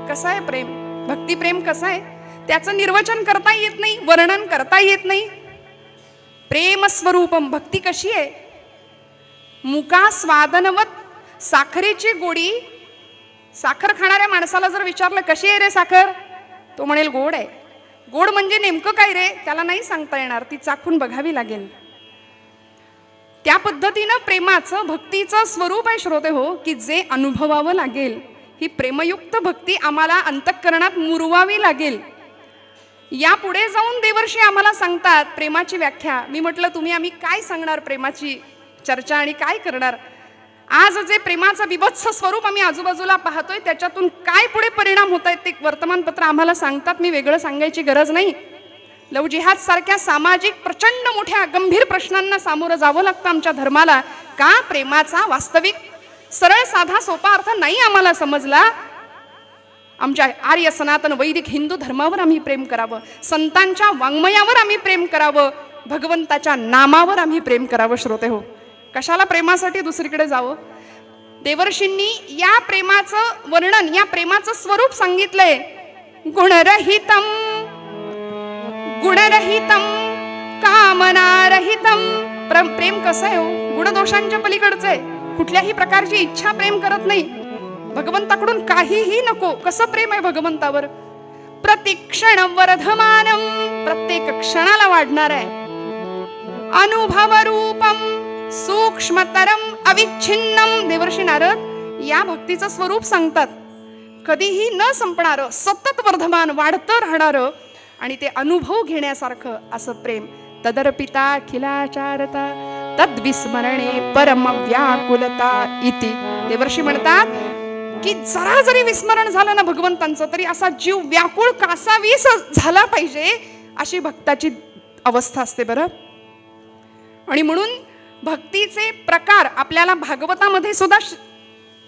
कसं आहे प्रेम, भक्ती प्रेम कसं आहे त्याचं निर्वचन करता येत नाही, वर्णन करता येत नाही. प्रेम स्वरूपम, भक्ती कशी आहे? मुका स्वादनवत, साखरेची गोडी. साखर खाणाऱ्या माणसाला जर विचारलं कशी आहे रे साखर, तो म्हणेल गोड आहे. गोड म्हणजे नेमकं काय रे त्याला नाही सांगता येणार, ती चाखून बघावी लागेल. त्या पद्धतीनं प्रेमाचं, भक्तीचं स्वरूप आहे श्रोते हो, की जे अनुभवावं लागेल. ही प्रेमयुक्त भक्ती आम्हाला अंतःकरणात मुरवावी लागेल. यापुढे जाऊन देवर्षी आम्हाला सांगतात प्रेमाची व्याख्या. मी म्हटलं तुम्ही आम्ही काय सांगणार प्रेमाची चर्चा आणि काय करणार. आज जे प्रेमाचं बिभत्स स्वरूप आम्ही आजूबाजूला पाहतोय त्याच्यातून काय पुढे परिणाम होत आहेत ते वर्तमानपत्र आम्हाला सांगतात. मी वेगळं सांगायची गरज नाही. लव जिहाद सारख्या सामाजिक प्रचंड मोठ्या गंभीर प्रश्नांना सामोरं जावं लागतं आमच्या धर्माला. का? प्रेमाचा वास्तविक सरळ साधा सोपा अर्थ नाही आम्हाला समजला. आमच्या आर्य सनातन वैदिक हिंदू धर्मावर आम्ही प्रेम करावं, संतांच्या वाङ्मयावर आम्ही प्रेम करावं, भगवंताच्या नामावर आम्ही प्रेम करावं. श्रोते हो, कशाला प्रेमासाठी दुसरीकडे जावं. देवर्षींनी या प्रेमाचं वर्णन, या प्रेमाचं स्वरूप सांगितलंय. गुणरहितम गुणरहितम कामनारहितम. प्रेम कसं आहे हो? गुणदोषांच्या पलीकडचं आहे. कुठल्याही प्रकारची इच्छा प्रेम करत नाही. भगवंताकडून काहीही नको. कसं प्रेम आहे भगवंतावर? प्रतिक्षण वर्धमानम, प्रत्येक क्षणाला वाढणार आहे. अनुभव रूपम सूक्ष्मतरम अविच्छिन्नम. देवर्षी नारद या भक्तीचं स्वरूप सांगतात. कधीही न संपणारं, सतत वर्धमान, वाढतं राहणारं आणि ते अनुभव घेण्यासारखं असं प्रेम. तदर्पिता खिलाचारता तद्विस्मरणे परम व्याकुलता इति. देवर्षी म्हणतात की जरा जरी विस्मरण झालं ना भगवंतांचं तरी असा जीव व्याकुळ कासावीस झाला पाहिजे, अशी भक्ताची अवस्था असते बरं. आणि म्हणून भक्तीचे प्रकार आपल्याला भागवतामध्ये सुद्धा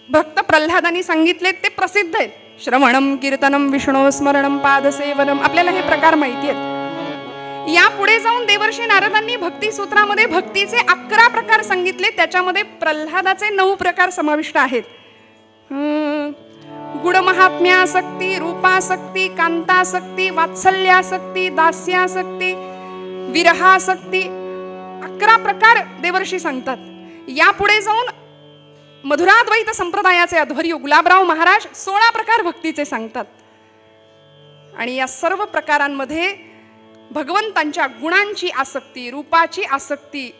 भक्त प्रल्हादांनी सांगितले, ते प्रसिद्ध आहेत. श्रवणम कीर्तनम विष्णू स्मरणम पादसेवनम. आपल्याला हे प्रकार माहिती आहेत. या पुढे जाऊन देवर्षी नारदांनी भक्ती सूत्रामध्ये भक्तीचे 11 प्रकार सांगितले. त्याच्यामध्ये प्रल्हादाचे 9 प्रकार समाविष्ट आहेत. गुणमहात्म्यासक्ती, रूपासक्ती, कांतासक्ती, वात्सल्यासक्ती, दास्यासक्ती, विरहासक्ती. 11 प्रकार देवर्षी सांगतात. यापुढे जाऊन मधुराद्वैत संप्रदायाचे अध्वर्यू गुलाबराव महाराज 16 प्रकार भक्तीचे सांगतात. आणि या सर्व प्रकारांमध्ये भगवंतांच्या गुणांची आसक्ती, रूपाची आसक्ती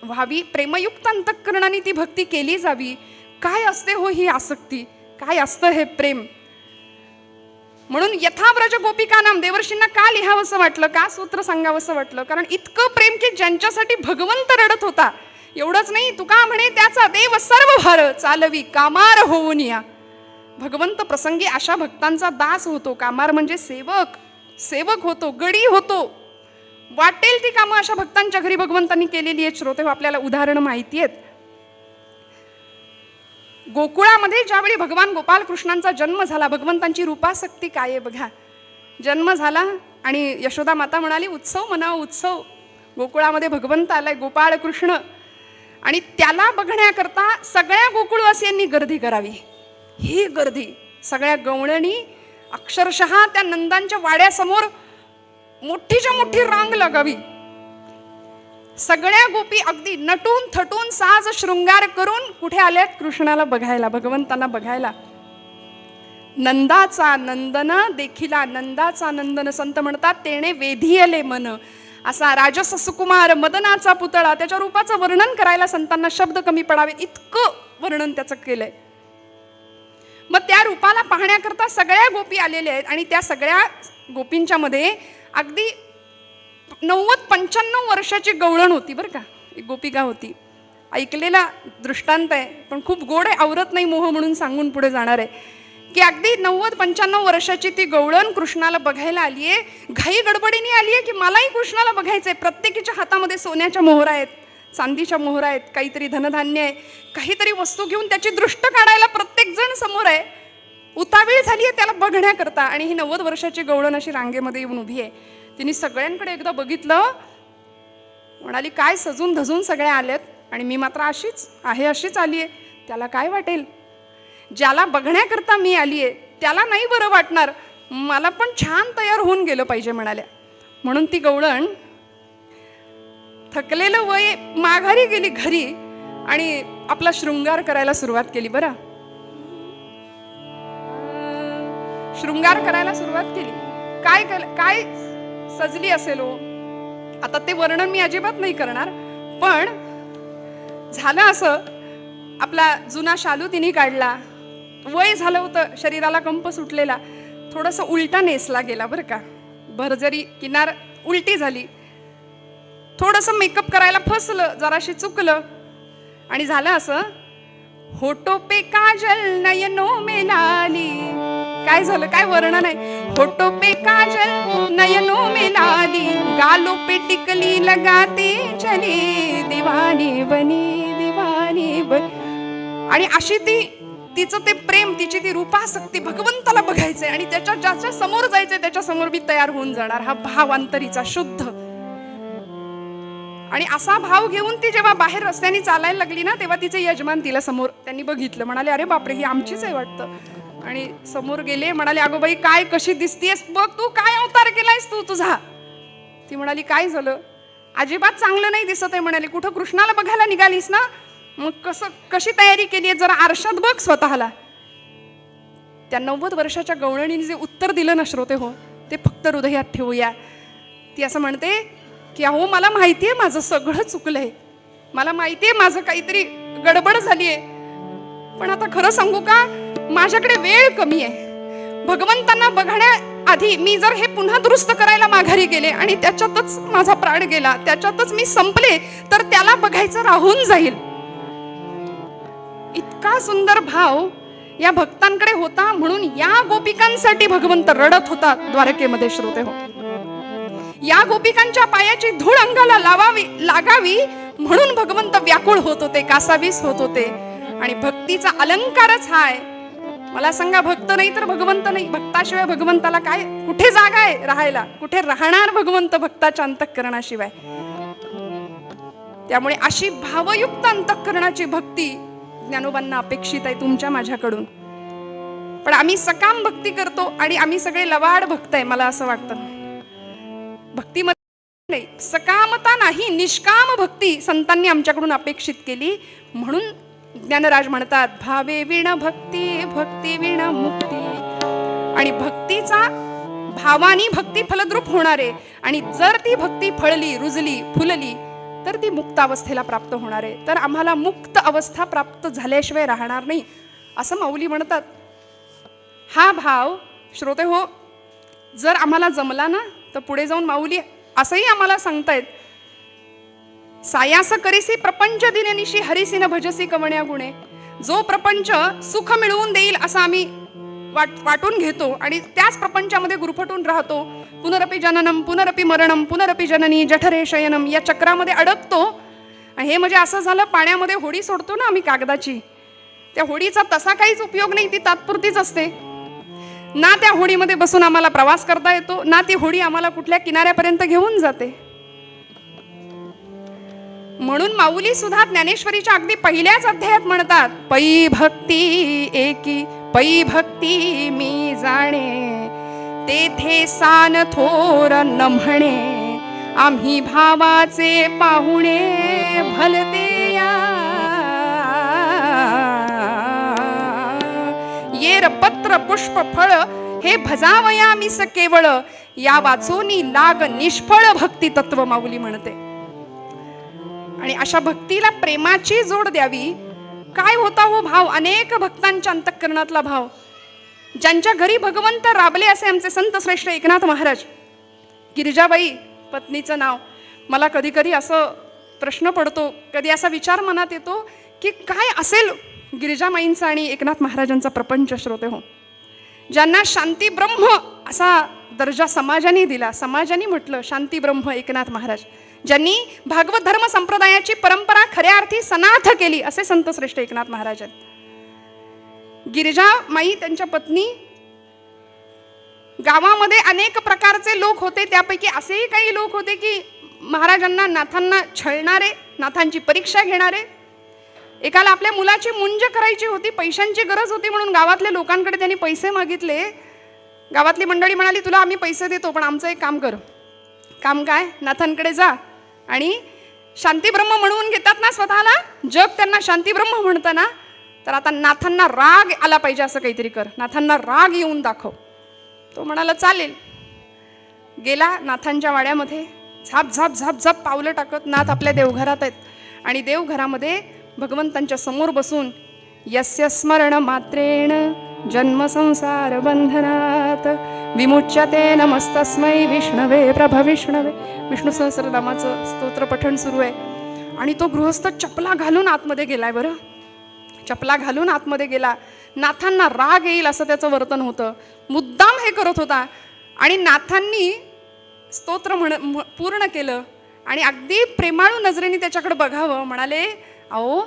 व्हावी, प्रेमयुक्त अंतःकरणाने ती भक्ती केली जावी. काय असते हो ही आसक्ती? काय असतं हे प्रेम? म्हणून यथाव्रज गोपिका नाम देवर्षींना का लिहावंसं वाटलं, का सूत्र सांगावंसं वाटलं? कारण इतकं प्रेम की ज्यांच्यासाठी भगवंत रडत होता. एवढंच नाही, तुका म्हणे त्याचा देव सर्व भार चालवी कामार होऊन या. भगवंत प्रसंगी अशा भक्तांचा दास होतो. कामार म्हणजे सेवक, सेवक होतो, गडी होतो. वाटेल ती कामं अशा भक्तांच्या घरी भगवंतांनी केलेली आहेत. श्रोते हो, आपल्याला उदाहरणं माहिती आहेत. गोकुळामध्ये ज्यावेळी भगवान गोपाल कृष्णांचा जन्म झाला, भगवंतांची रूपासक्ती काय आहे बघा. जन्म झाला आणि यशोदा माता म्हणाली उत्सव म्हणावा, उत्सव. गोकुळामध्ये भगवंत आलाय, गोपाळ कृष्ण, आणि त्याला बघण्याकरता सगळ्या गोकुळवासियांनी गर्दी करावी. ही गर्दी सगळ्या गवळणी अक्षरशः त्या नंदांच्या वाड्यासमोर मोठीच्या मोठी रांग लागावी. सगळ्या गोपी अगदी नटून थटून साज शृंगार करून कुठे आल्यात? कृष्णाला बघायला, भगवंतांना बघायला. नंदाचा नंदन देखिला, नंदाचा नंदन संत म्हणतात तेने वेधियले मन. असा राजस सुकुमार मदनाचा पुतळा, त्याच्या रूपाचं वर्णन करायला संतांना शब्द कमी पडावे इतकं वर्णन त्याचं केलंय. मग त्या रूपाला पाहण्याकरता सगळ्या गोपी आलेल्या आहेत. आणि त्या सगळ्या गोपींच्या मध्ये अगदी 90-95 वर्षाची गवळण होती बरं का. एक गोपिका होती. ऐकलेला दृष्टांत आहे पण खूप गोड आहे, आवरत नाही मोह म्हणून सांगून पुढे जाणार आहे. की अगदी 90-95 वर्षाची ती गवळण कृष्णाला बघायला आलीये. घाई गडबडीने आलीये की मलाही कृष्णाला बघायचंय. प्रत्येकीच्या हातामध्ये सोन्याच्या मोहरा आहेत, चांदीच्या मोहरा आहेत, काहीतरी धनधान्य आहे, काहीतरी वस्तू घेऊन त्याची दृष्ट काढायला प्रत्येक जण समोर आहे. उतावीळ झाली आहे त्याला बघण्याकरता. आणि ही 90 वर्षाची गवळण अशी रांगेमध्ये येऊन उभी आहे. तिने सगळ्यांकडे एकदा बघितलं, म्हणाली काय सजून धजून सगळ्या आल्यात आणि मी मात्र अशीच आहे, अशीच आली आहे. त्याला काय वाटेल? ज्याला बघण्याकरता मी आली आहे त्याला नाही बरं वाटणार, मला पण छान तयार होऊन गेलं पाहिजे म्हणाल्या. म्हणून ती गवळण थकलेलं वय माघारी गेली घरी आणि आपला शृंगार करायला सुरुवात केली. बरं, शृंगार करायला सुरुवात केली. काय सजली असेल हो, आता ते वर्णन मी अजिबात नाही करणार. पण झालं असं, आपला जुना शालू तिने काढला, वय झालं होतं, शरीराला कंप सुटलेला, थोडंसं उलटा नेसला गेला बरं का, भरजरी किनार उलटी झाली, थोडंसं मेकअप करायला फसलं, जराशी चुकलं आणि झालं असं, होठो पे काजल नयनो में लाली. काय झालं, काय वर्णन आहे, होठो पे काजल नयनो में लाली, गालों पे टिकली लगाते चले, दीवानी बनी दीवानी बनी. आणि अशी तिचं ते प्रेम, तिची ती रूपासक्ती, भगवंताला बघायचंय आणि ज्याच्या समोर जायचंय त्याच्या समोर मी तयार होऊन जाणार, हा भाव अंतरीचा शुद्ध. आणि असा भाव घेऊन ती जेव्हा बाहेर रस्त्याने चालायला लागली ना, तेव्हा तिचे यजमान तिला समोर त्यांनी बघितलं, म्हणाले अरे बापरे, ही आमचीच आहे वाटतं. आणि समोर गेले, म्हणाले अगो बाई काय कशी दिसतीयस, बघ तू काय अवतार केलायस तू तुझा. ती म्हणाली काय झालं, अजिबात चांगलं नाही दिसत आहे म्हणाले. कुठं कृष्णाला बघायला निघालीस ना, मग कशी तयारी केली आहे, जरा आरशात बघ स्वतःला. त्या 90 वर्षाच्या गवळणीने जे उत्तर दिलं ना श्रोते हो, ते फक्त हृदयात ठेवूया. ती असं म्हणते की अहो मला माहितीये माझं सगळं चुकलंय, मला माहितीये माझं काहीतरी गडबड झालीये, पण आता खरं सांगू का, माझ्याकडे वेळ कमी आहे. भगवंतांना बघण्याआधी मी जर हे पुन्हा दुरुस्त करायला माघारी गेले आणि त्याच्यातच माझा प्राण गेला, त्याच्यातच मी संपले, तर त्याला बघायचं राहून जाईल. इतका सुंदर भाव या भक्तांकडे होता. म्हणून या गोपिकांसाठी भगवंत रडत होता द्वारकेमध्ये श्रोते हो. या गोपिकांच्या पायाची धूळ अंगाला लागावी म्हणून भगवंत व्याकुळ होत होते, कासावीस होत होते. आणि भक्तीचा अलंकारच हा आहे. मला सांगा, भक्त नाही तर भगवंत नाही, भक्ताशिवाय भगवंताला काय, कुठे जागा आहे राहायला, कुठे राहणार भगवंत भक्ताच्या अंतःकरणाशिवाय. त्यामुळे अशी भावयुक्त अंतःकरणाची भक्ती ज्ञानोबांना अपेक्षित आहे तुमच्या माझ्याकडून. पण आम्ही सकाम भक्ती करतो आणि आम्ही सगळे लवाड भक्त आहे. मला असं वाटतं भक्तीमध्ये नाही, सकामता नाही, निष्काम भक्ती संतांनी आमच्याकडून अपेक्षित केली. म्हणून ज्ञानराज म्हणतात भावे विण भक्ती, भक्ती विण मुक्ती. आणि भक्तीचा भावानी भक्ती फलद्रूप होणार आहे. आणि जर ती भक्ती फळली, रुजली, फुलली तर ती मुक्त अवस्थेला प्राप्त होणार आहे. तर आम्हाला मुक्त अवस्था प्राप्त झाल्याशिवाय राहणार नाही असं माऊली म्हणतात. हा भाव श्रोते हो जर आम्हाला जमला ना, तर पुढे जाऊन माऊली असंही आम्हाला सांगतायत, सायास करीसी प्रपंच दिननिशी हरिसी न भजसी कवण्या गुणे. जो प्रपंच सुख मिळवून देईल असं आम्ही वाटून घेतो आणि त्याच प्रपंचामध्ये गुरफटून राहतो. पुनरपि जननम पुनरपि मरणम पुनरपि जननी जठरे शयनम, या चक्रामध्ये अडकतो. हे म्हणजे असं झालं, पाण्यामध्ये होडी सोडतो ना आम्ही कागदाची, त्या होडीचा तसा काहीच उपयोग नाही, ती तात्पुरतीच असते ना. त्या होडीमध्ये बसून आम्हाला प्रवास करता येतो ना, ती होडी आम्हाला कुठल्या किनाऱ्यापर्यंत घेऊन जाते. म्हणून माऊली सुद्धा ज्ञानेश्वरीच्या अगदी पहिल्याच अध्यायात म्हणतात, पै भक्ती एकी पै भक्ती मी जाणे, तेथे सान थोर न म्हणे, आम्ही भावाचे पाहुणे भलते या. येर पत्र पुष्प फळ हे भजावया मिस केवळ, या वाचोनी लाग निष्फळ भक्ती तत्व माऊली म्हणते. आणि अशा भक्तीला प्रेमाची जोड द्यावी. काय होता हो भाव, अनेक भक्तांच्या अंतःकरणातला भाव. ज्यांच्या घरी भगवंत राबले असे आमचे संत श्रेष्ठ एकनाथ महाराज. गिरिजाबाई पत्नीचं नाव. मला कधी कधी असं प्रश्न पडतो, कधी असा विचार मनात येतो की काय असेल गिरिजामाईंचा आणि एकनाथ महाराजांचा प्रपंच श्रोते हो. ज्यांना शांती ब्रह्म असा दर्जा समाजाने दिला, समाजाने म्हटलं शांती ब्रह्म एकनाथ महाराज, ज्यांनी भागवत धर्म संप्रदायाची परंपरा खऱ्या अर्थी सनाथ केली असे संत श्रेष्ठ एकनाथ महाराज आहेत. गिरिजामाई त्यांच्या पत्नी. गावामध्ये अनेक प्रकारचे लोक होते, त्यापैकी असेही काही लोक होते की महाराजांना नाथांना छळणारे, नाथांची परीक्षा घेणारे. एकाला आपल्या मुलाची मुंज करायची होती, पैशांची गरज होती म्हणून गावातल्या लोकांकडे त्यांनी पैसे मागितले. गावातली मंडळी म्हणाली, तुला आम्ही पैसे देतो, पण आमचं एक काम कर. काम काय? नाथांकडे जा आणि शांतीब्रह्म म्हणून घेतात ना स्वतःला, जग त्यांना शांतीब्रह्म म्हणतं ना, तर आता नाथांना राग आला पाहिजे असं काहीतरी कर, नाथांना राग येऊन दाखव. तो म्हणाला चालेल. गेला नाथांच्या वाड्यामध्ये, झाप झाप झाप झाप पावलं टाकत नाथ आपल्या देवघरात आहेत. आणि देवघरामध्ये भगवंतांच्या समोर बसून यस्य स्मरण मात्रेण जन्म संसार बंधनात विमुच्यते नमस्तस्मै विष्णवे प्रभ विष्णवे. विष्णू सहस्रनामाचं स्तोत्र पठण सुरू आहे. आणि तो गृहस्थ चपला घालून आतमध्ये गेलाय. बरं, चपला घालून आतमध्ये गेला. नाथांना राग येईल असं त्याचं वर्तन होतं, मुद्दाम हे करत होता. आणि नाथांनी स्तोत्र पूर्ण केलं आणि अगदी प्रेमाळू नजरेने त्याच्याकडे बघावं. म्हणाले, अहो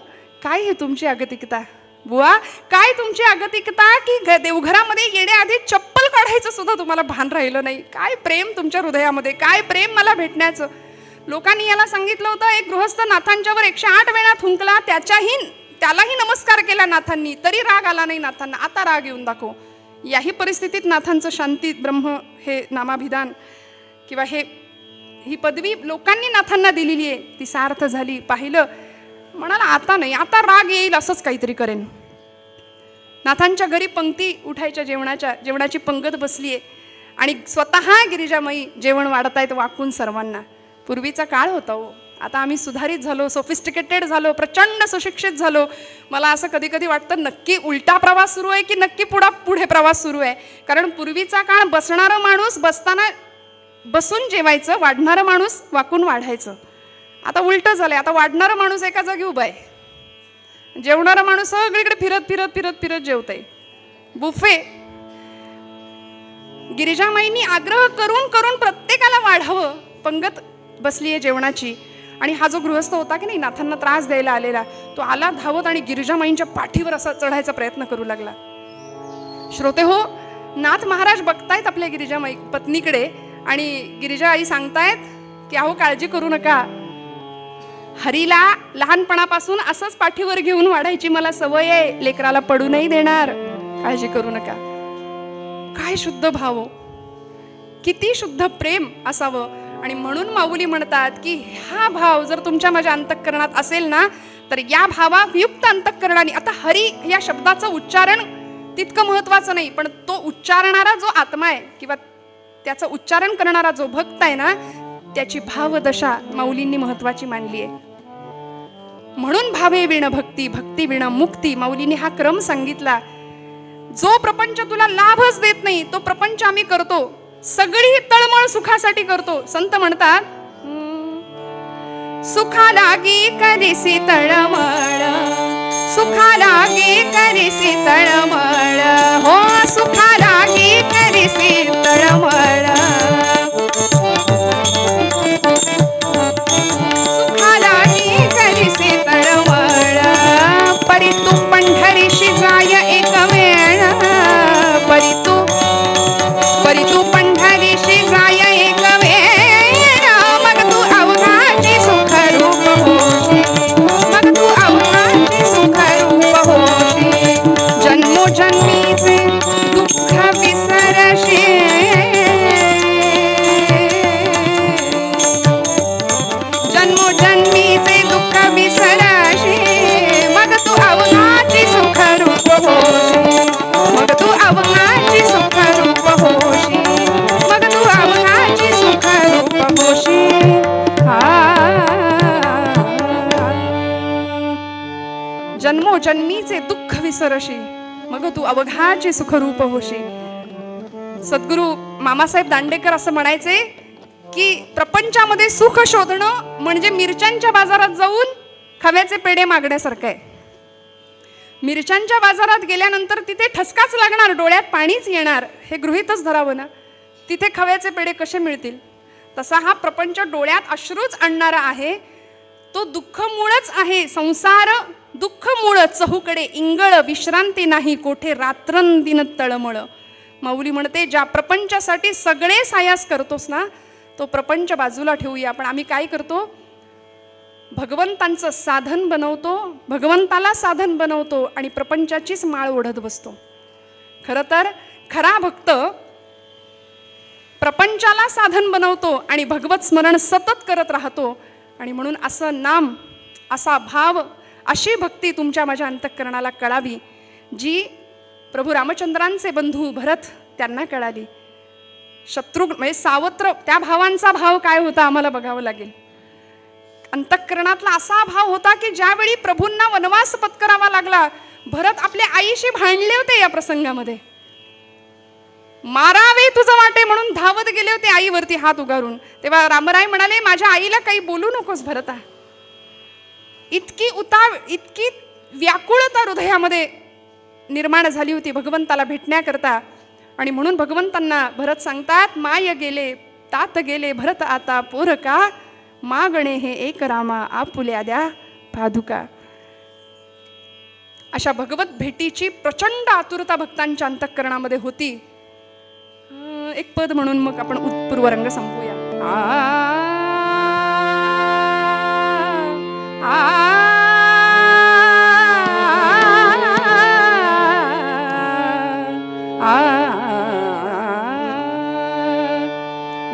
काय हे तुमची अगतिकता बुवा, काय तुमची अगतिकता की देवघरामध्ये येण्याआधी चप्पल काढायचं सुद्धा तुम्हाला भान राहिलं नाही. काय प्रेम तुमच्या हृदयामध्ये, काय प्रेम मला भेटण्याचं. लोकांनी याला सांगितलं होतं, एक गृहस्थ नाथांच्यावर 108 वेळा थुंकला, त्यालाही नमस्कार केला नाथांनी, तरी राग आला नाही नाथांना. आता राग येऊन दाखव. याही परिस्थितीत नाथांचं शांती ब्रह्म हे नामाभिधान किंवा ही पदवी लोकांनी नाथांना दिलेली आहे, ती सार्थ झाली. पाहिलं, म्हणाला आता नाही, आता राग येईल असंच काहीतरी करेन. नाथांच्या घरी पंक्ती उठायच्या, जेवणाची पंगत बसलीये आणि स्वतः गिरिजामाई जेवण वाढतायत वाकून सर्वांना. पूर्वीचा काळ होता हो, आता आम्ही सुधारित झालो, सोफिस्टिकेटेड झालो, प्रचंड सुशिक्षित झालो. मला असं कधी कधी वाटतं नक्की उलटा प्रवास सुरू आहे की नक्की पुढे प्रवास सुरू आहे. कारण पूर्वीचा काळ बसणारा माणूस बसताना बसून जेवायचं, वाढणारा माणूस वाकून वाढायचं. आता उलटं झालंय, आता वाढणारा माणूस एका जागी उभा आहे, जेवणारा माणूस सगळीकडे फिरत फिरत फिरत फिरत जेवतंय. बुफे. गिरिजामाईंनी आग्रह करून करून प्रत्येकाला वाढावं, पंगत बसली आहे जेवणाची. आणि हा जो गृहस्थ होता की नाही नाथांना त्रास द्यायला आलेला, तो आला धावत आणि गिरिजामाईंच्या पाठीवर असा चढायचा प्रयत्न करू लागला. श्रोते हो, नाथ महाराज बघतायत आपल्या गिरिजामाई पत्नीकडे आणि गिरिजा आई सांगतायत की अहो काळजी करू नका, हरीला लहानपणापासून असंच पाठीवर घेऊन वाढायची मला सवय आहे, लेकराला पडू नाही देणार, काळजी करू नका. काय शुद्ध भाव, किती शुद्ध प्रेम असावं. आणि म्हणून माऊली म्हणतात की हा भाव जर तुमच्या माझ्या अंतःकरणात असेल ना, तर या भावायुक्त अंतःकरणाने, आता हरी या शब्दाचं उच्चारण तितकं महत्वाचं नाही, पण तो उच्चारणारा जो आत्मा आहे किंवा त्याचं उच्चारण करणारा जो भक्त आहे ना, त्याची भावदशा माऊलींनी महत्वाची मानली आहे. म्हणून भावे विण भक्ती, भक्ती विण मुक्ती, माऊलींनी हा क्रम सांगितला. जो प्रपंच तुला लाभच देत नाही तो प्रपंच आम्ही करतो, सगळी तळमळ सुखासाठी करतो. संत म्हणतात, सुखा लागे करीसी तळमळ, सुखा लागे करीसी तळमळ, हो सुखा लागे करीसी तळमळ, सुखा लागे करीसी तळमळ, परी तू पंढरीशी जाय एक वेळ, परी तू पंढरीशी जाय एक वेळ, मग तू अवघाची सुख रूप होशी, मग तू अवघाची सुख रूप होशी, जन्मोजन्मीचे दुःख विसरशी, जन्मोजन्मीचे दुःख विसरशी, मग तू अवघाची सुख रूप होशी, मग तू अवघाची सुख रूप होशी, मग तू अवघाची सुख रूप होशी. जन्मोजन्मीचे दुःख विसरशी, मग तू अवघाची सुखरूप होशी. सद्गुरु मामासाहेब दांडेकर असं म्हणायचे की प्रपंचामध्ये सुख शोधणं म्हणजे मिरच्यांच्या बाजारात जाऊन खव्याचे पेढे मागण्यासारखं आहे. मिरच्यांच्या बाजारात गेल्यानंतर तिथे ठसकाच लागणार, डोळ्यात पाणीच येणार, हे गृहीतच धरावं ना. तिथे खव्याचे पेढे कसे मिळतील? तसा हा प्रपंच डोळ्यात अश्रूच आणणारा आहे. तो दुःख मूळच आहे. संसार दुःख मूळ, चहूकडे इंगळ, विश्रांती नाही कोठे रात्रंदिन तळमळ. माऊली म्हणते, ज्या प्रपंचासाठी सगळे सायास करतोस ना, तो प्रपंच बाजूला ठेवूया. पण आम्ही काय करतो? भगवंतांचं साधन बनवतो, भगवंताला साधन बनवतो आणि प्रपंचाचीच माळ ओढत बसतो. खरं तर खरा भक्त प्रपंचाला साधन बनवतो आणि भगवत स्मरण सतत करत राहतो. आणि म्हणून असं नाम, असा भाव, अशी भक्ती तुमच्या माझ्या अंतःकरणाला कळावी, जी प्रभू रामचंद्रांचे बंधू भरत त्यांना कळाली. शत्रुघ्न म्हणजे सावत्र, त्या भावांचा भाव काय होता आम्हाला बघावं लागेल. अंतःकरणातला असा भाव होता की ज्यावेळी प्रभूंना वनवास पत्करावा लागला, भरत आपल्या आईशी भांडले होते या प्रसंगामध्ये. मारावे तुझं वाटे म्हणून धावत गेले होते आईवरती हात उगारून. तेव्हा रामराय म्हणाले, माझ्या आईला काही बोलू नकोस भरता. इतकी व्याकुळता हृदयामध्ये निर्माण झाली होती भगवंताला भेटण्याकरता. आणि म्हणून भगवंतांना भरत सांगतात, माय गेले तात गेले भरत आता पोरका, मागणे हे एक रामा आपुल्या द्या पादुका. अशा भगवत भेटीची प्रचंड आतुरता भक्तांच्या अंतःकरणामध्ये होती. एक पद म्हणून मग आपण पूर्वरंग संपूया.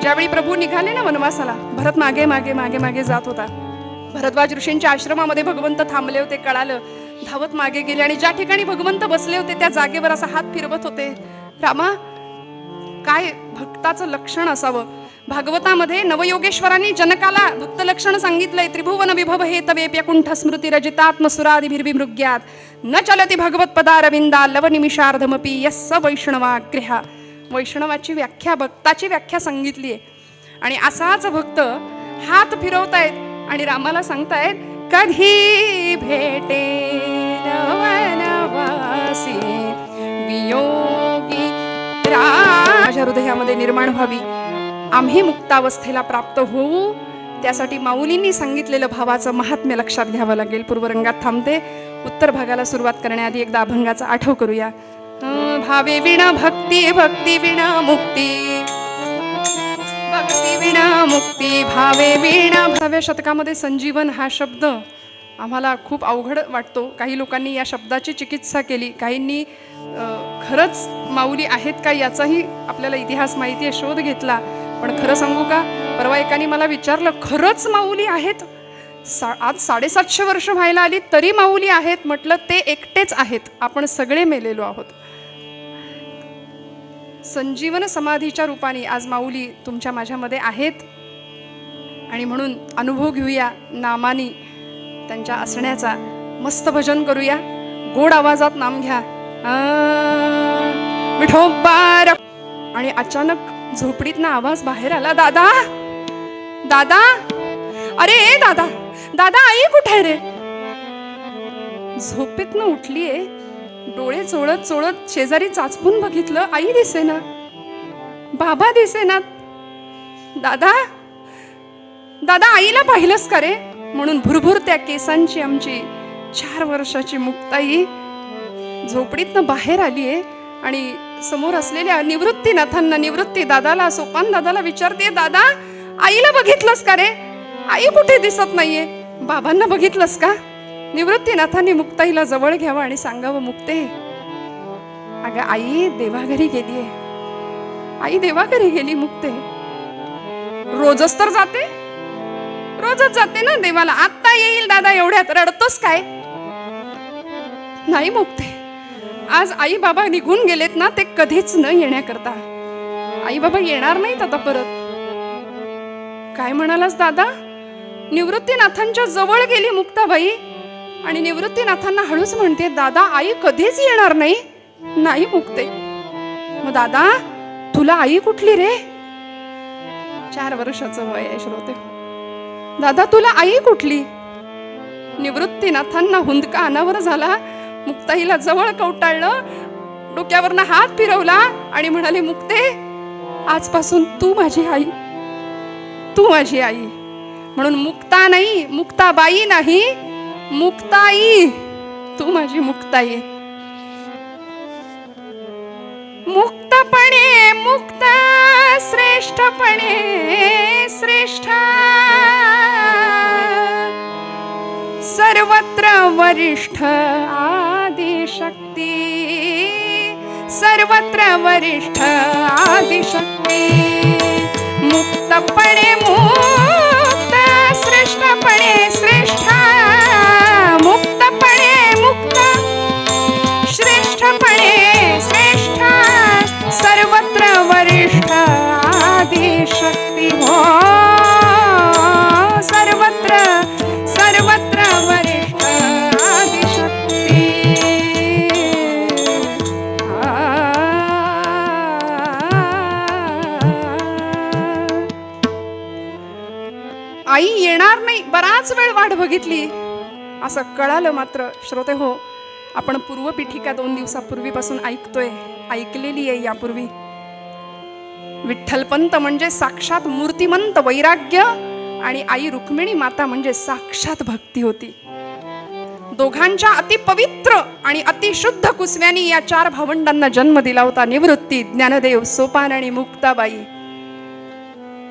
ज्यावेळी प्रभू निघाले ना वनवासाला, भरत मागे मागे मागे मागे जात होता. भरद्वाज ऋषींच्या आश्रमामध्ये भगवंत थांबले होते, कळालं, धावत मागे गेले आणि ज्या ठिकाणी भगवंत बसले होते त्या जागेवर असा हात फिरवत होते. रामा, काय भक्ताचं लक्षण असावं. भागवतामध्ये नवयोगेश्वरांनी जनकाला भक्त लक्षण सांगितलंय. त्रिभुवन विभव हे तवेप्य कुंठ स्मृती रजितात्मसुरादिभिर्विमृग्यात न चलती भगवत पदारविंदा लव निमिषार्धमपि यस्स वैष्णवाग्रहा. वैष्णवाची व्याख्या, भक्ताची व्याख्या सांगितली आहे. आणि असाच भक्त हात फिरवतायत आणि रामाला सांगतायत, कधी भेटे वनवासी वियोगी माझ्या हृदयामध्ये निर्माण व्हावी, आम्ही मुक्तावस्थेला प्राप्त होऊ. त्यासाठी माऊलींनी सांगितलेलं भावाचं महात्म्य लक्षात घ्यावं लागेल. पूर्वरंगात थांबते. उत्तर भागाला सुरुवात करण्याआधी एकदा अभंगाचा आठव करूया. भावे विना भक्ती, भक्ती विना मुक्ती, भक्ती विना मुक्ती, भावे विना. 10व्या शतकामध्ये संजीवन हा शब्द आम्हाला खूप अवघड वाटतो. काही लोकांनी या शब्दाची चिकित्सा केली, काहींनी खरंच माऊली आहेत का याचाही आपल्याला इतिहास माहिती आहे, शोध घेतला. पण खरं सांगू का, परवा एकाने मला विचारलं, खरंच माऊली आहेत? आज 750 वर्ष व्हायला आली तरी माऊली आहेत? म्हटलं, ते एकटेच आहेत, आपण सगळे मेलेलो आहोत. संजीवन समाधीच्या रूपाने आज माऊली तुमच्या माझ्यामध्ये आहेत. आणि म्हणून अनुभव घेऊया नामानी त्यांच्या असण्याचा. मस्त भजन करूया, गोड आवाजात नाम घ्या. विठोबा. आणि अचानक झोपडीतनं आवाज बाहेर आला, दादा दादा, अरे दादा दादा, आई कुठे आहे रे? झोपेतनं उठलीये, डोळे चोळत चोळत शेजारी चाचपून बघितलं, आई दिसेना, बाबा दिसेना. दादा दादा, आईला पाहिलंस का रे? म्हणून भुरभुर त्या केसांची आमची 4 वर्षाची मुक्ताई झोपडीतनं बाहेर आलीये. आणि समोर असलेल्या निवृत्तीनाथांना, निवृत्ती दादाला, सोपान दादाला विचारते, दादा आईला बघितलंस का रे? आई कुठे दिसत नाहीये. बाबांना बघितलंस का? निवृत्तीनाथांनी मुक्ताईला जवळ घ्यावं आणि सांगावं, मुक्ते अगं आई देवाघरी गेलीये, आई देवाघरी गेली. मुक्ते रोजच तर जाते, रोजच जाते ना देवाला, आत्ता येईल दादा, एवढ्यात रडतोस काय? नाही मुक्ते, आज आई बाबा निघून गेलेत ना, ते कधीच न येण्याकरता. आई बाबा येणार नाहीत आता परत. काय म्हणालास दादा? निवृत्तीनाथांच्या जवळ गेली मुक्ताबाई आणि निवृत्तीनाथांना हळूच म्हणते, दादा आई कधीच येणार नाही. नाही मुक्ते. मग दादा तुला आई कुठली रे? 4 वर्षाचं वय आहे श्रोते. दादा तुला आई कुठली? निवृत्तीनाथांना हुंदका अनावर झाला, मुक्ताईला जवळ कवटाळलं, डोक्यावरनं हात फिरवला आणि म्हणाले, मुक्ते आजपासून तू माझी आई, तू माझी आई. म्हणून मुक्ता नाही, मुक्ताबाई नाही, मुक्ताई, तू माझी मुक्ताई. मुक्तपणे मुक्त, श्रेष्ठपणे श्रेष्ठ, वरिष्ठ आदिशक्ती, सर्वत्र वरिष्ठ आदिशक्ती, मुक्तपणे मुक्त, श्रेष्ठपणे श्रेष्ठ, मुक्तपणे मुक्त, श्रेष्ठपणे श्रेष्ठ, सर्वत्र वरिष्ठ आदिशक्ती हो, सर्वत्र सर्वत्र वरिष्ठ आदिशक्ती. आई येणार नाही, बराच वेळ वाट बघितली असं कळालं. मात्र श्रोते हो, आपण पूर्वपीठिका 2 दिवसापूर्वीपासून ऐकतोय, ऐकलेली आहे यापूर्वी. विठ्ठलपंत म्हणजे साक्षात मूर्तिमंत वैराग्य आणि आई रुक्मिणी माता म्हणजे साक्षात भक्ती होती. दोघांच्या अतिपवित्र आणि अतिशुद्ध कुसव्यांनी या 4 भावंडांना जन्म दिला होता. निवृत्ती, ज्ञानदेव, सोपान आणि मुक्ताबाई.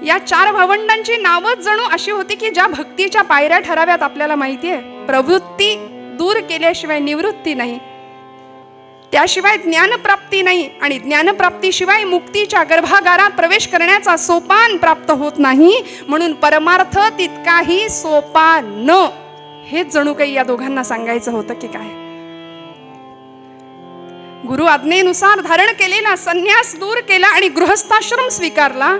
या 4 भावंडांची नावच जणू अशी होती की ज्या भक्तीच्या पायऱ्या ठराव्यात. आपल्याला माहितीये, प्रवृत्ती दूर केल्याशिवाय निवृत्ती नाही, त्याशिवाय ज्ञानप्राप्ती नाही, आणि ज्ञानप्राप्तीशिवाय मुक्तीच्या गर्भागारात प्रवेश करण्याचा सोपान प्राप्त होत नाही. म्हणून परमार्थ तितकाही सोपा न, हेच जणू काही या दोघांना सांगायचं होतं की काय. गुरु आज्ञेनुसार धारण केलेला संन्यास दूर केला आणि गृहस्थाश्रम स्वीकारला.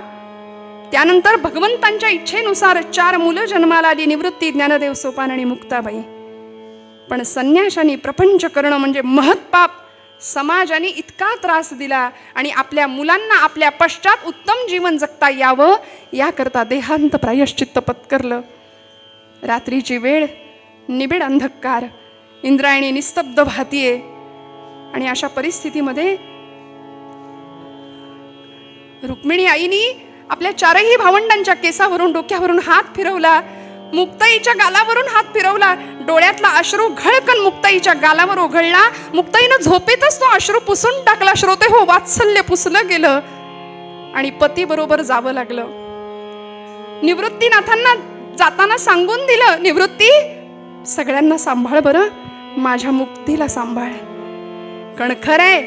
त्यानंतर भगवंतांच्या इच्छेनुसार 4 मुलं जन्माला आली, निवृत्ती, ज्ञानदेव, सोपान आणि मुक्ताबाई. पण संन्याशाने प्रपंच करणं म्हणजे महत्पाप. समाजाने इतका त्रास दिला आणि आपल्या मुलांना आपल्या पश्चात उत्तम जीवन जगता यावं याकरता देहांत प्रायश्चित्त पत्करलं. रात्रीची वेळ, निबिड अंधकार, इंद्रायणी निस्तब्ध भातीये, आणि अशा परिस्थितीमध्ये रुक्मिणी आईनी आपल्या 4ही भावंडांच्या केसावरून, डोक्यावरून हात फिरवला, मुक्ताईच्या गालावरून हात फिरवला. डोळ्यातला अश्रू घळकन मुक्ताईच्या गालावर ओघळला. मुक्ताईनं झोपेतच तो अश्रू पुसून टाकला. श्रोते हो, वात्सल्य पुसलं गेलं आणि पती बरोबर जावं लागलं. निवृत्तीनाथांना जाताना सांगून दिलं, निवृत्ती, सगळ्यांना सांभाळ बरं, माझ्या मुक्तीला सांभाळ. कणखर आहे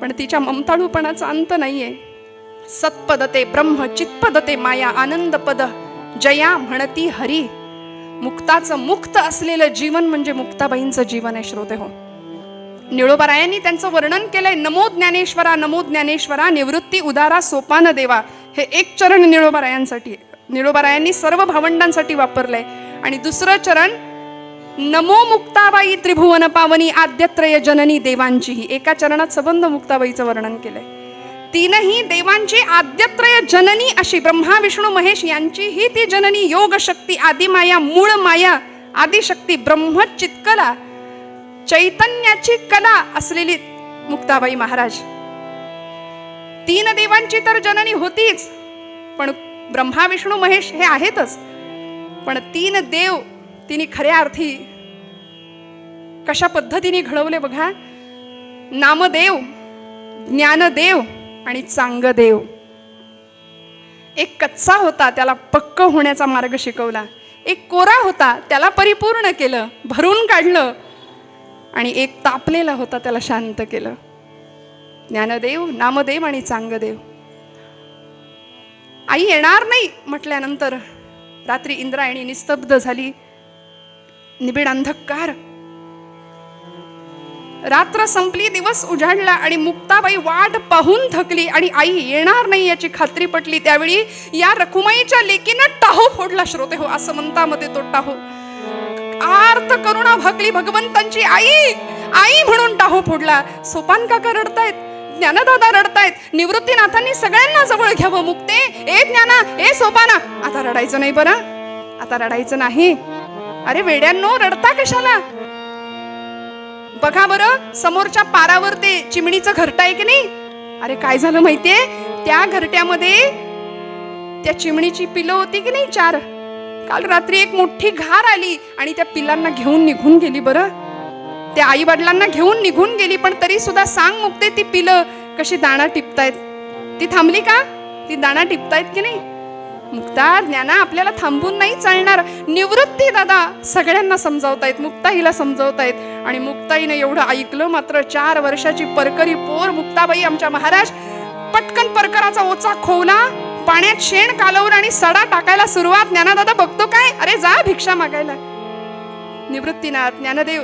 पण तिच्या ममताळूपणाचा अंत नाहीये. सत्पदते ब्रह्म, चित्पदते माया, आनंदपद जया म्हणती हरी. मुक्ताचं मुक्त असलेलं जीवन म्हणजे मुक्ताबाईंचं जीवन आहे. श्रोते हो, निळोबारायांनी त्यांचं वर्णन केलंय. नमो ज्ञानेश्वरा, नमो ज्ञानेश्वरा, निवृत्ती उदारा सोपान देवा. हे 1 चरण निळोबारायांसाठी, निळोबारायांनी सर्व भावंडांसाठी वापरलंय. आणि 2रं चरण, नमो मुक्ताबाई त्रिभुवन पावनी, आद्यत्रय जननी देवांचीही. एका चरणात सबंध मुक्ताबाईचं वर्णन केलंय. 3ही देवांची आद्यत्रय जननी अशी, ब्रह्मा विष्णू महेश यांचीही ती जननी, योग शक्ती, आदिमाया, मूळ माया, आदिशक्ती, ब्रह्मचित्कला, चैतन्याची कला असलेली मुक्ताबाई महाराज. 3 देवांची तर जननी होतीच, पण ब्रह्मा विष्णू महेश हे आहेतच, पण 3 देव तिने खऱ्या अर्थी कशा पद्धतीने घडवले बघा. नामदेव, ज्ञानदेव आणि चांगदेव. एक कच्चा होता, त्याला पक्क होण्याचा मार्ग शिकवला. एक कोरा होता, त्याला परिपूर्ण केलं, भरून काढलं. आणि एक तापलेला होता, त्याला शांत केलं. ज्ञानदेव, नामदेव आणि चांगदेव. आई येणार नाही म्हटल्यानंतर रात्री इंद्रायणी निस्तब्ध झाली. निबिड अंधकार. रात्र संपली, दिवस उजाडला आणि मुक्ताबाई वाट पाहून थकली आणि आई येणार नाही याची खात्री पटली. त्यावेळी या रखुमाईच्या लेकीनं टाहो फोडला. श्रोते हो, असं म्हणता मध्ये तो टाहो. आर्त करुणा भाकली भगवंतांची. आई आई म्हणून टाहो फोडला. सोपान काका रडतायत, ज्ञानदादा रडतायत. निवृत्तीनाथांनी सगळ्यांना जवळ घ्यावं. मुक्ते, ए ज्ञाना, ए सोपाना, आता रडायचं नाही बरं, आता रडायचं नाही. अरे वेड्यांनो, रडता कशाला? बघा बरं, समोरच्या पारावर ते चिमणीचं घरटं आहे की नाही? अरे काय झालं माहितीये, त्या घरट्यामध्ये त्या चिमणीची पिलं होती की नाही 4. काल रात्री एक मोठी घार आली आणि त्या पिलांना घेऊन निघून गेली. बरं, त्या आई वडिलांना घेऊन निघून गेली, पण तरी सुद्धा सांग मुक्ते, ती पिलं कशी दाणा टिपतायत. ती थांबली का? ती दाणा टिपतायत की नाही? मुक्ता ज्ञाना आपल्याला थांबून नाही चालणार. निवृत्ती दादा सगळ्यांना समजावतायत, मुक्ताईला समजावतायत. आणि मुक्ताईने एवढं ऐकलं मात्र 4 वर्षाची परकरी पोर मुक्ताबाई आमच्या महाराज पटकन परकराचा ओचा खोवला, पाण्यात शेण कालवून आणि सडा टाकायला सुरुवात. ज्ञानादादा बघतो काय, अरे जा भिक्षा मागायला. निवृत्तीनाथ ज्ञानदेव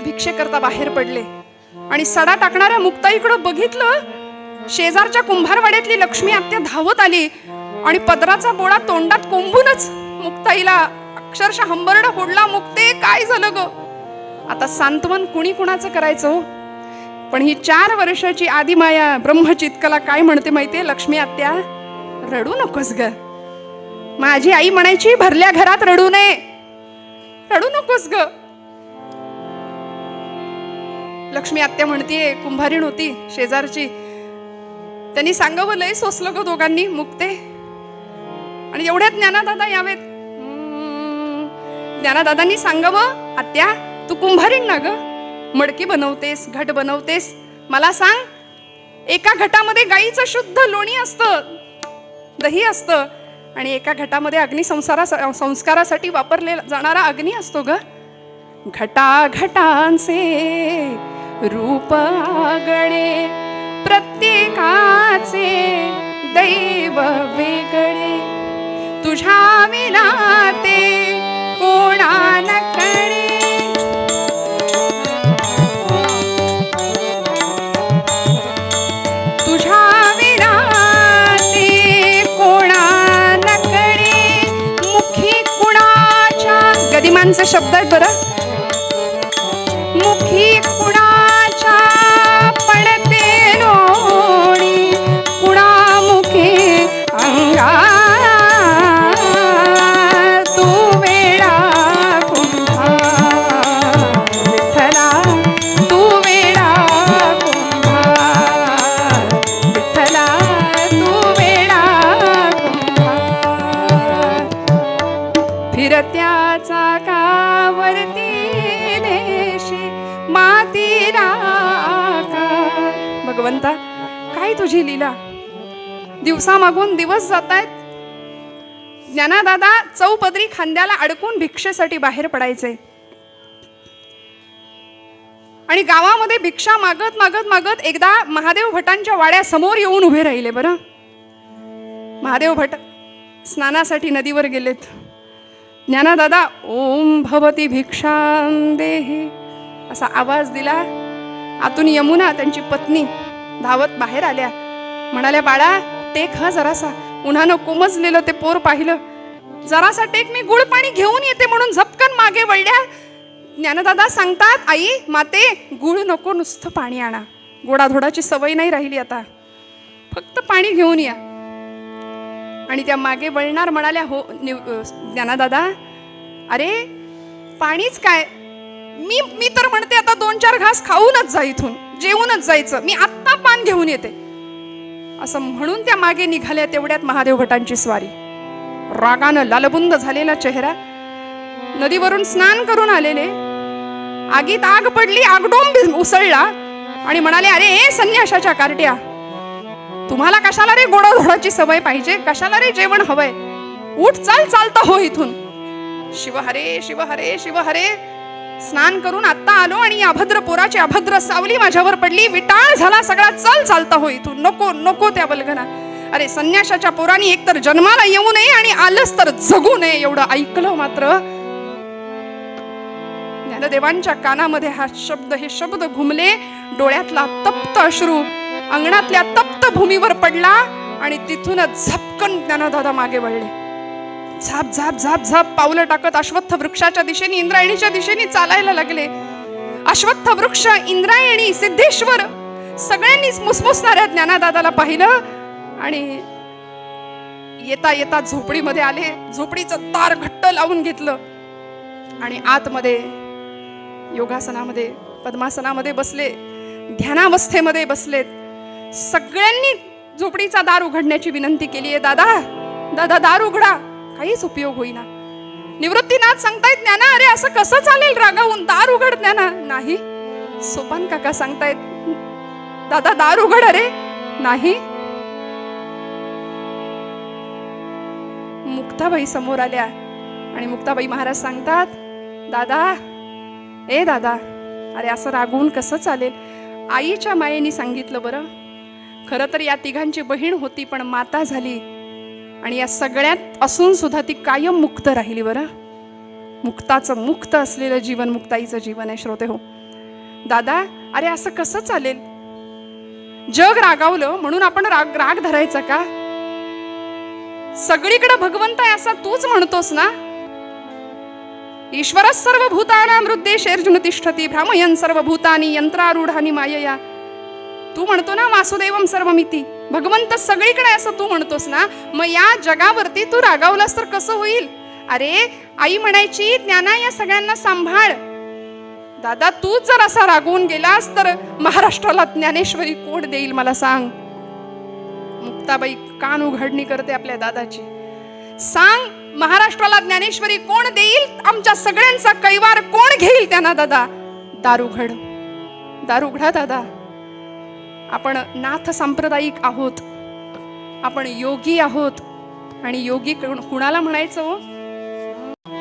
भिक्षे करता बाहेर पडले आणि सडा टाकणाऱ्या मुक्ताईकडं बघितलं. शेजारच्या कुंभारवाड्यातली लक्ष्मी आत्या धावत आली आणि पदराचा बोळा तोंडात कोंबूनच मुक्ताईला अक्षरशः हंबरडा फोडला. मुक्ते काय झालं ग? आता सांत्वन कुणी कुणाचं करायचं हो? पण ही 4 वर्षाची आदिमाया ब्रह्मचित्कला काय म्हणते माहितीये? लक्ष्मी आत्या रडू नकोस ग. माझी आई म्हणायची भरल्या घरात रडू नये, रडू नकोस ग. लक्ष्मी आत्या म्हणतीये, कुंभारीण होती शेजारची, त्यांनी सांगावं लय सोसलं ग दोघांनी मुक्ते. आणि एवढ्यात ज्ञानादादा यावेत. ज्ञानादादांनी सांगावं, आत्या तू कुंभारीण ना ग, मडकी बनवतेस, घट बनवतेस, मला सांग, एका घटामध्ये गाईचं शुद्ध लोणी असतं, दही असतं, आणि एका घटामध्ये संस्कारासाठी वापरलेला जाणारा अग्नी असतो ग. घटा घटांचे रूप आगळे, प्रत्येकाचे दैव वेगळे, तुझ्या विना ते कोणा न कळे. तुझ्या विना ते कोणा न कळे, मुखी कुणाच्या, गदिमांचे शब्द आहेत बरं, मुखी कुणाच्या पडते लोणी, कुणामुखे अंगा तू वेडा कुंभार, विठ्ठला तू वेडा कुंभार, विठ्ठला तू वेडा कुंभार. फिरत्या चाकावरती मातीला आकार. भगवंता काय तुझी लीला, दिवसा मागून दिवस जात आहेत. ज्ञानादादा चौपदरी खांद्याला अडकून भिक्षेसाठी बाहेर पडायचे आणि गावामध्ये भिक्षा मागत मागत मागत एकदा महादेव भटांच्या वाड्यासमोर येऊन उभे राहिले. बरं, महादेव भट स्नानासाठी नदीवर गेलेत. ज्ञानादादा ओम भवती भिक्षां देहि असा आवाज दिला. आतून यमुना त्यांची पत्नी धावत बाहेर आल्या. म्हणाल्या, बाळा टेक हा जरासा, उन्हानं कोमजलेलं ते पोर पाहिलं, जरासा टेक, मी गुळ पाणी घेऊन येते म्हणून झपकन मागे वळल्या. ज्ञानदादा सांगतात, आई माते गुळ नको, नुसतं पाणी आणा, गोडाधोडाची सवय नाही राहिली आता, फक्त पाणी घेऊन या. आणि त्या मागे वळणार म्हणाल्या, हो ज्ञानदादा, अरे पाणीच काय, मी तर म्हणते आता 2-4 घास खाऊनच जा, इथून जेवूनच जायचं, मी आत्ता पान घेऊन येते. असं म्हणून त्या मागे निघाल्या. तेवढ्यात महादेव भटांची स्वारी. रागानं लालबुंद झालेला चेहरा, नदीवरून स्नान करून आलेले, आगीत आग पडली, आगडोंब उसळला आणि म्हणाले, अरे संन्याशाच्या कार्ट्या, तुम्हाला कशाला रे गोडाधोडाची सवय पाहिजे, कशाला रे जेवण हवंय, उठ चाल, चालता हो इथून. शिवहरे शिवहरे शिवहरे, स्नान करून आत्ता आलो आणि अभद्र पोराची अभद्र सावली माझ्यावर पडली, विटाळ झाला सगळा, चल चालता हो इथून, नको नको त्या बलगना. अरे संन्याशाच्या पोरांनी एकतर जन्माला येऊ नये आणि आलंच तर जगू नये. एवढं ऐकलं मात्र ज्ञानदेवांच्या कानामध्ये हे शब्द घुमले. डोळ्यातला तप्त अश्रू अंगणातल्या तप्त भूमीवर पडला आणि तिथूनच झपकन ज्ञानदादा मागे वळले. झाप झाप झाप झाप पावलं टाकत अश्वत्थ वृक्षाच्या दिशेने, इंद्रायणीच्या दिशेने चालायला लागले. अश्वत्थ वृक्ष, इंद्रायणी, सिद्धेश्वर सगळ्यांनीच मुसमुसणाऱ्या ज्ञानदादाला पाहिलं आणि येता येता झोपडीमध्ये आले. झोपडीचं दार घट्ट लावून घेतलं आणि आतमध्ये योगासनामध्ये, पद्मासनामध्ये बसले, ध्यानावस्थेमध्ये बसलेत. सगळ्यांनी झोपडीचा दार उघडण्याची विनंती केली आहे. दादा दादा दार उघडा, काहीच उपयोग होईना. निवृत्तीनाथ सांगतायत, ज्ञाना अरे असं कसं चालेल रागावून, दार उघड ज्ञाना. नाही. सोपान काका सांगतायत, दादा दार उघड. अरे नाही. मुक्ताबाई समोर आल्या आणि मुक्ताबाई महाराज सांगतात, दादा, ए दादा, अरे असं रागवून कसं चालेल? आईच्या मायेनी सांगितलं बरं. खरं तर या तिघांची बहीण होती, पण माता झाली आणि या सगळ्यात असून सुद्धा ती कायम मुक्त राहिली बरं. मुक्ताचं मुक्त असलेलं जीवन मुक्ताईचं जीवन आहे श्रोते हो. दादा, अरे असं कसं चालेल? जग रागावलं म्हणून आपण राग धरायचा का? सगळीकडे भगवंत आहे असा तूच म्हणतोस ना. ईश्वर सर्वभूतानां हृद्देशेर्जुन तिष्ठती भ्रामयन् सर्वभूतानि यंत्रारूढानि मायया. तू म्हणतो ना वासुदेवम सर्वमिती, भगवंत सगळीकडे असं तू म्हणतोस ना. मग या जगावरती तू रागावलास तर कसं होईल? अरे आई म्हणायची, ज्ञाना या सगळ्यांना सांभाळ. दादा, तूच जर असा रागवून गेलास तर महाराष्ट्राला ज्ञानेश्वरी कोण देईल मला सांग. मुक्ताबाई कान उघडणी करते आपल्या दादाची. सांग, महाराष्ट्राला ज्ञानेश्वरी कोण देईल? आमच्या सगळ्यांचा कैवार कोण घेईल त्यांना? दादा, दार उघड, दार उघडा दादा. आपण नाथ सांप्रदायिक आहोत, आपण योगी आहोत. आणि योगी कुणाला म्हणायचं हो?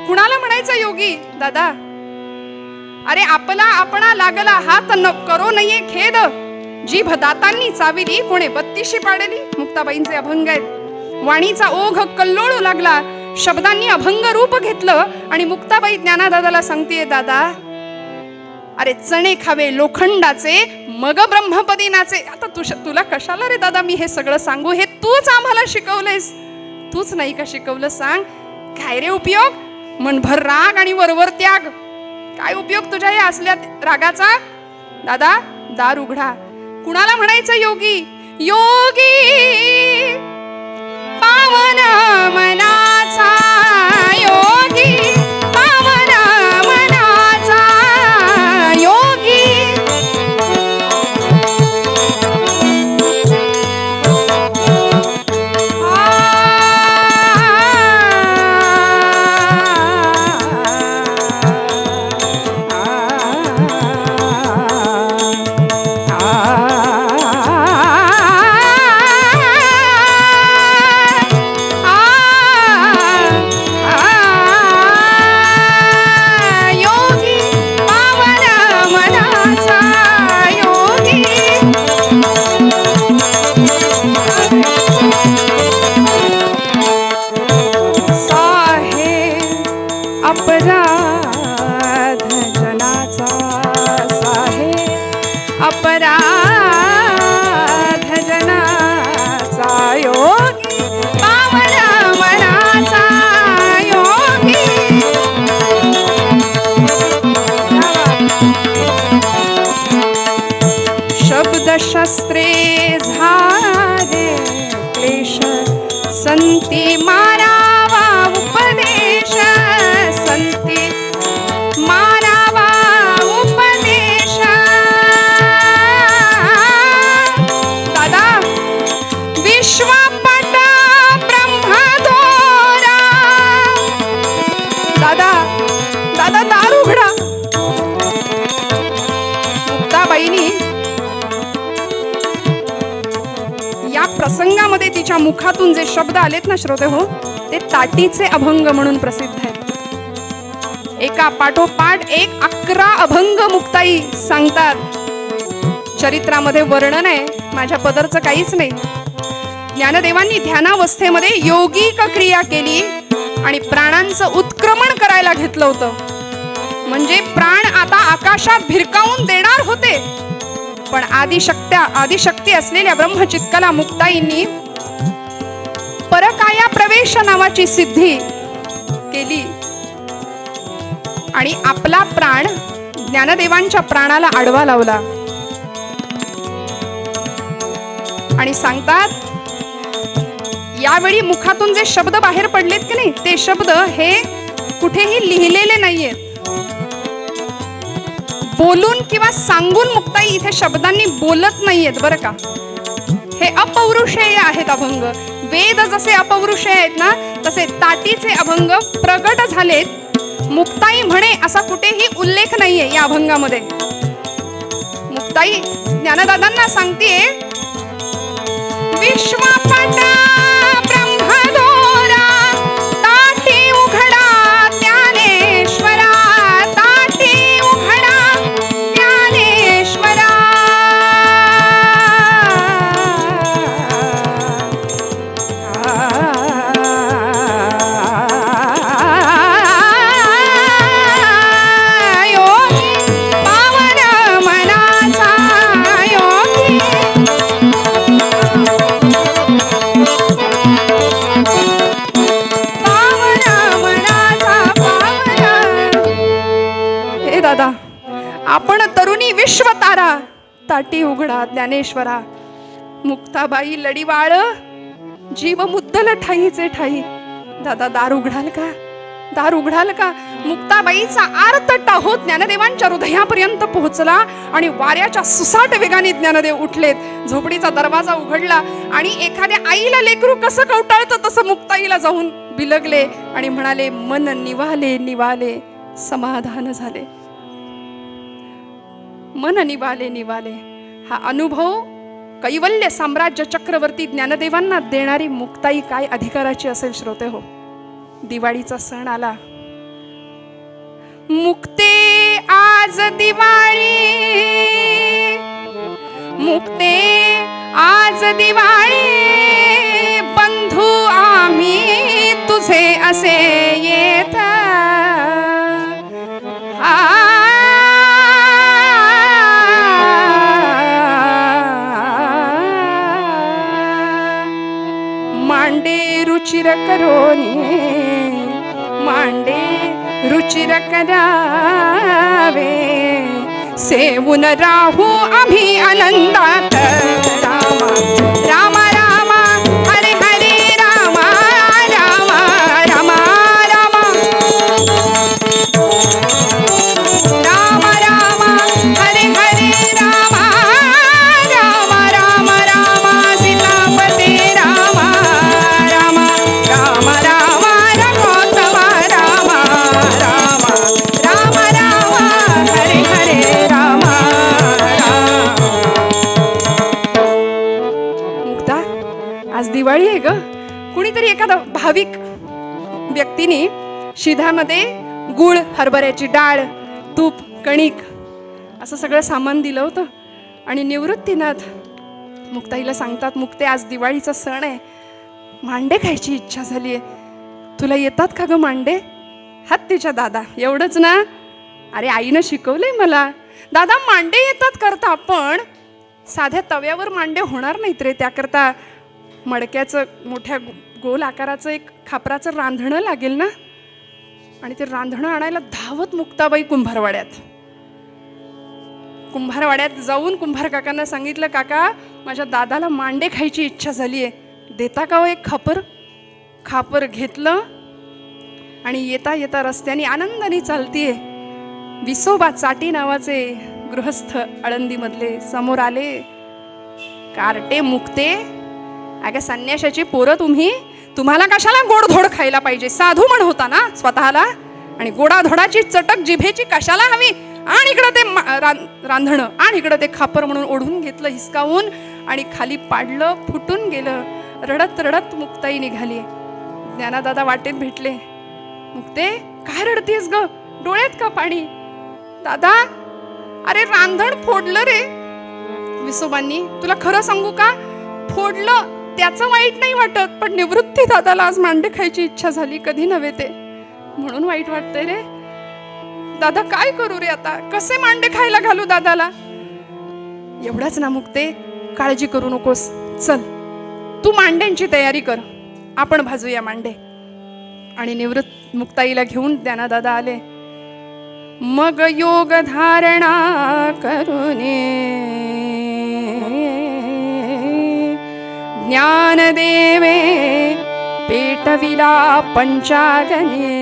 कुणाला म्हणायचं योगी? दादा, अरे आपणा लागला हात न करो नये खेद, जीभ दातांनी चाविली कोणे बत्तीशी पाडली. मुक्ताबाईंचे अभंग आहेत. वाणीचा ओघ कल्लोळू लागला, शब्दांनी अभंग रूप घेतलं आणि मुक्ताबाई ज्ञानादादाला सांगतेय, दादा, अरे चणे खावे लोखंडाचे, मग ब्रह्मपदी नाचे. आता तुला कशाला रे दादा मी हे सगळं सांगू? हे तूच आम्हाला शिकवलंयस, तूच नाही का शिकवलं? सांग, काय रे उपयोग? मनभर राग आणि वरवर त्याग. काय उपयोग तुझ्या या असल्या रागाचा? दादा, दार उघडा. कुणाला म्हणायचं योगी? योगी पावन मनाचा, योगी पावन मनाचा, योगी शस्त्रे झाले क्लेश, संती मारावा उपदेश, संती मारावा उपदेश. दादा, विश्वपट ब्रह्मदोरा. दादा, दादा, दार उघडा. मुक्ताबाईंनी या प्रसंगामध्ये तिच्या मुखातून जे शब्द आलेत ना श्रोते हो, ते ताटीचे अभंग म्हणून प्रसिद्ध आहेत. एका पाठोपाठ एक 11 अभंग मुक्ताई सांगतात. चरित्रामध्ये वर्णन आहे, माझ्या पदरचं काहीच नाही. ज्ञानदेवांनी ध्यानावस्थेमध्ये योगिक क्रिया केली आणि प्राणांचं उत्क्रमण करायला घेतलं होतं. म्हणजे प्राण आता आकाशात भिरकावून देणार होते. पण आदिशक्ती असलेल्या ब्रह्मचित्काला मुक्ताईंनी परकाया प्रवेश नावाची सिद्धी केली आणि आपला प्राण ज्ञानदेवांच्या प्राणाला आडवा लावला. आणि सांगतात, यावेळी मुखातून जे शब्द बाहेर पडलेत की नाही, ते शब्द हे कुठेही लिहिलेले नाहीयेत. बोलून किंवा सांगून मुक्ताई इथे शब्दांनी बोलत नाहीयेत बरं का. हे अपौरुषेय आहेत अभंग. वेद जसे अपौरुषेय आहेत ना, तसे ताटीचे अभंग प्रगट झालेत. मुक्ताई म्हणे असा कुठेही उल्लेख नाहीये या अभंगामध्ये. मुक्ताई ज्ञानदादांना सांगतेय, विश्वपट ब्रह्मदोरा चाटी उघडा ज्ञानेश्वरा. मुक्ताबाई लढीवाळ जीव मुद्दल ठाईचे ठाई. दादा दार उघडाल का, दार उघडाल का. मुक्ताबाईचा आर्त टाहो ज्ञानदेवांच्या हृदयापर्यंत पोहोचला आणि वाऱ्याच्या सुसाट वेगाने ज्ञानदेव उठलेत. झोपडीचा दरवाजा उघडला आणि एखाद्या आईला लेकरू कसं कवटाळतं तसं मुक्ताईला जाऊन बिलगले आणि म्हणाले, मन निवाले निवाले समाधान झाले. मन निवाले निवाले. हा अनुभव कैवल्य साम्राज्य चक्रवर्ती ज्ञानदेवांना देणारी मुक्ताई काय अधिकाराची असेल श्रोते हो. दिवाळीचा सण आला. मुक्ते आज दिवाळी, मुक्ते आज दिवाळी, बंधू आम्ही तुझे असे येत. मांडे रुचिर करोनी, मांडे रुचिर करावे, सेवून राहू आम्ही आनंदात. रामा रामा रामा हरे हरे रामा रामा रामा रामा रामा रामा हरे हरे रामा रामा रामा रामा सीतापते रामा रामा रामा रामा रघोत्तमा रामा रामा रामा रामा हरे हरे रामा रामा. मुक्ता आज दिवाळी आहे ग. कुणीतरी एखादा भाविक व्यक्तीने शिधामध्ये गुळ, हरभऱ्याची डाळ, तूप, कणिक असं सगळं सामान दिलं होतं आणि निवृत्तीनाथ मुक्ताईला सांगतात, मुक्ते आज दिवाळीचा सण आहे, मांडे खायची इच्छा झाली आहे, तुला येतात का ग मांडे. हत्तीच्या दादा एवढंच ना. अरे आईनं शिकवलंय मला. दादा मांडे येतात करता, पण साध्या तव्यावर मांडे होणार नाहीत रे. त्याकरता मडक्याचं मोठ्या गोल आकाराचं एक खापराचं रांधणं लागेल ना. आणि ते रांधणं आणायला धावत मुक्ताबाई कुंभारवाड्यात जाऊन कुंभार काकांना सांगितलं, काका माझ्या दादाला मांडे खायची इच्छा झाली आहे, देता का हो एक खापर. खापर घेतलं आणि येता येता रस्त्याने आनंदाने चालतीये. विसोबा चाटी नावाचे गृहस्थ आळंदीमधले समोर आले. कार्टे मुक्ते, अगं संन्याशाची पोरं तुम्हाला कशाला गोडधोड खायला पाहिजे. साधू म्हण होता ना स्वतःला, आणि गोडाधोडाची चटक जिभेची कशाला हवी. आणि इकडं ते रांधणं आणि इकडं ते खापर म्हणून ओढून घेतलं हिसकावून आणि खाली पाडलं, फुटून गेलं. रडत रडत मुक्ताई निघाली. ज्ञानादादा वाटेत भेटले. मुक्ते काय रडतीस ग, डोळ्यात का पाणी. दादा अरे रांधण फोडलं रे विसोबांनी. तुला खरं सांगू का, फोडलं त्याचं वाईट नाही वाटत, पण निवृत्ती दादाला आज मांडे खायची इच्छा झाली, कधी नव्हे ते, म्हणून वाईट वाटतंय रे. दादा काय करू रे आता, कसे मांडे खायला घालू दादाला. एवढाच ना मुक्ते, काळजी करू नकोस, चल तू मांड्यांची तयारी कर, आपण भाजूया मांडे. आणि निवृत्त मुक्ताईला घेऊन ज्ञानदादा आले. मग योग धारणा करूने ज्ञानदेवे पेटविला पंचागने.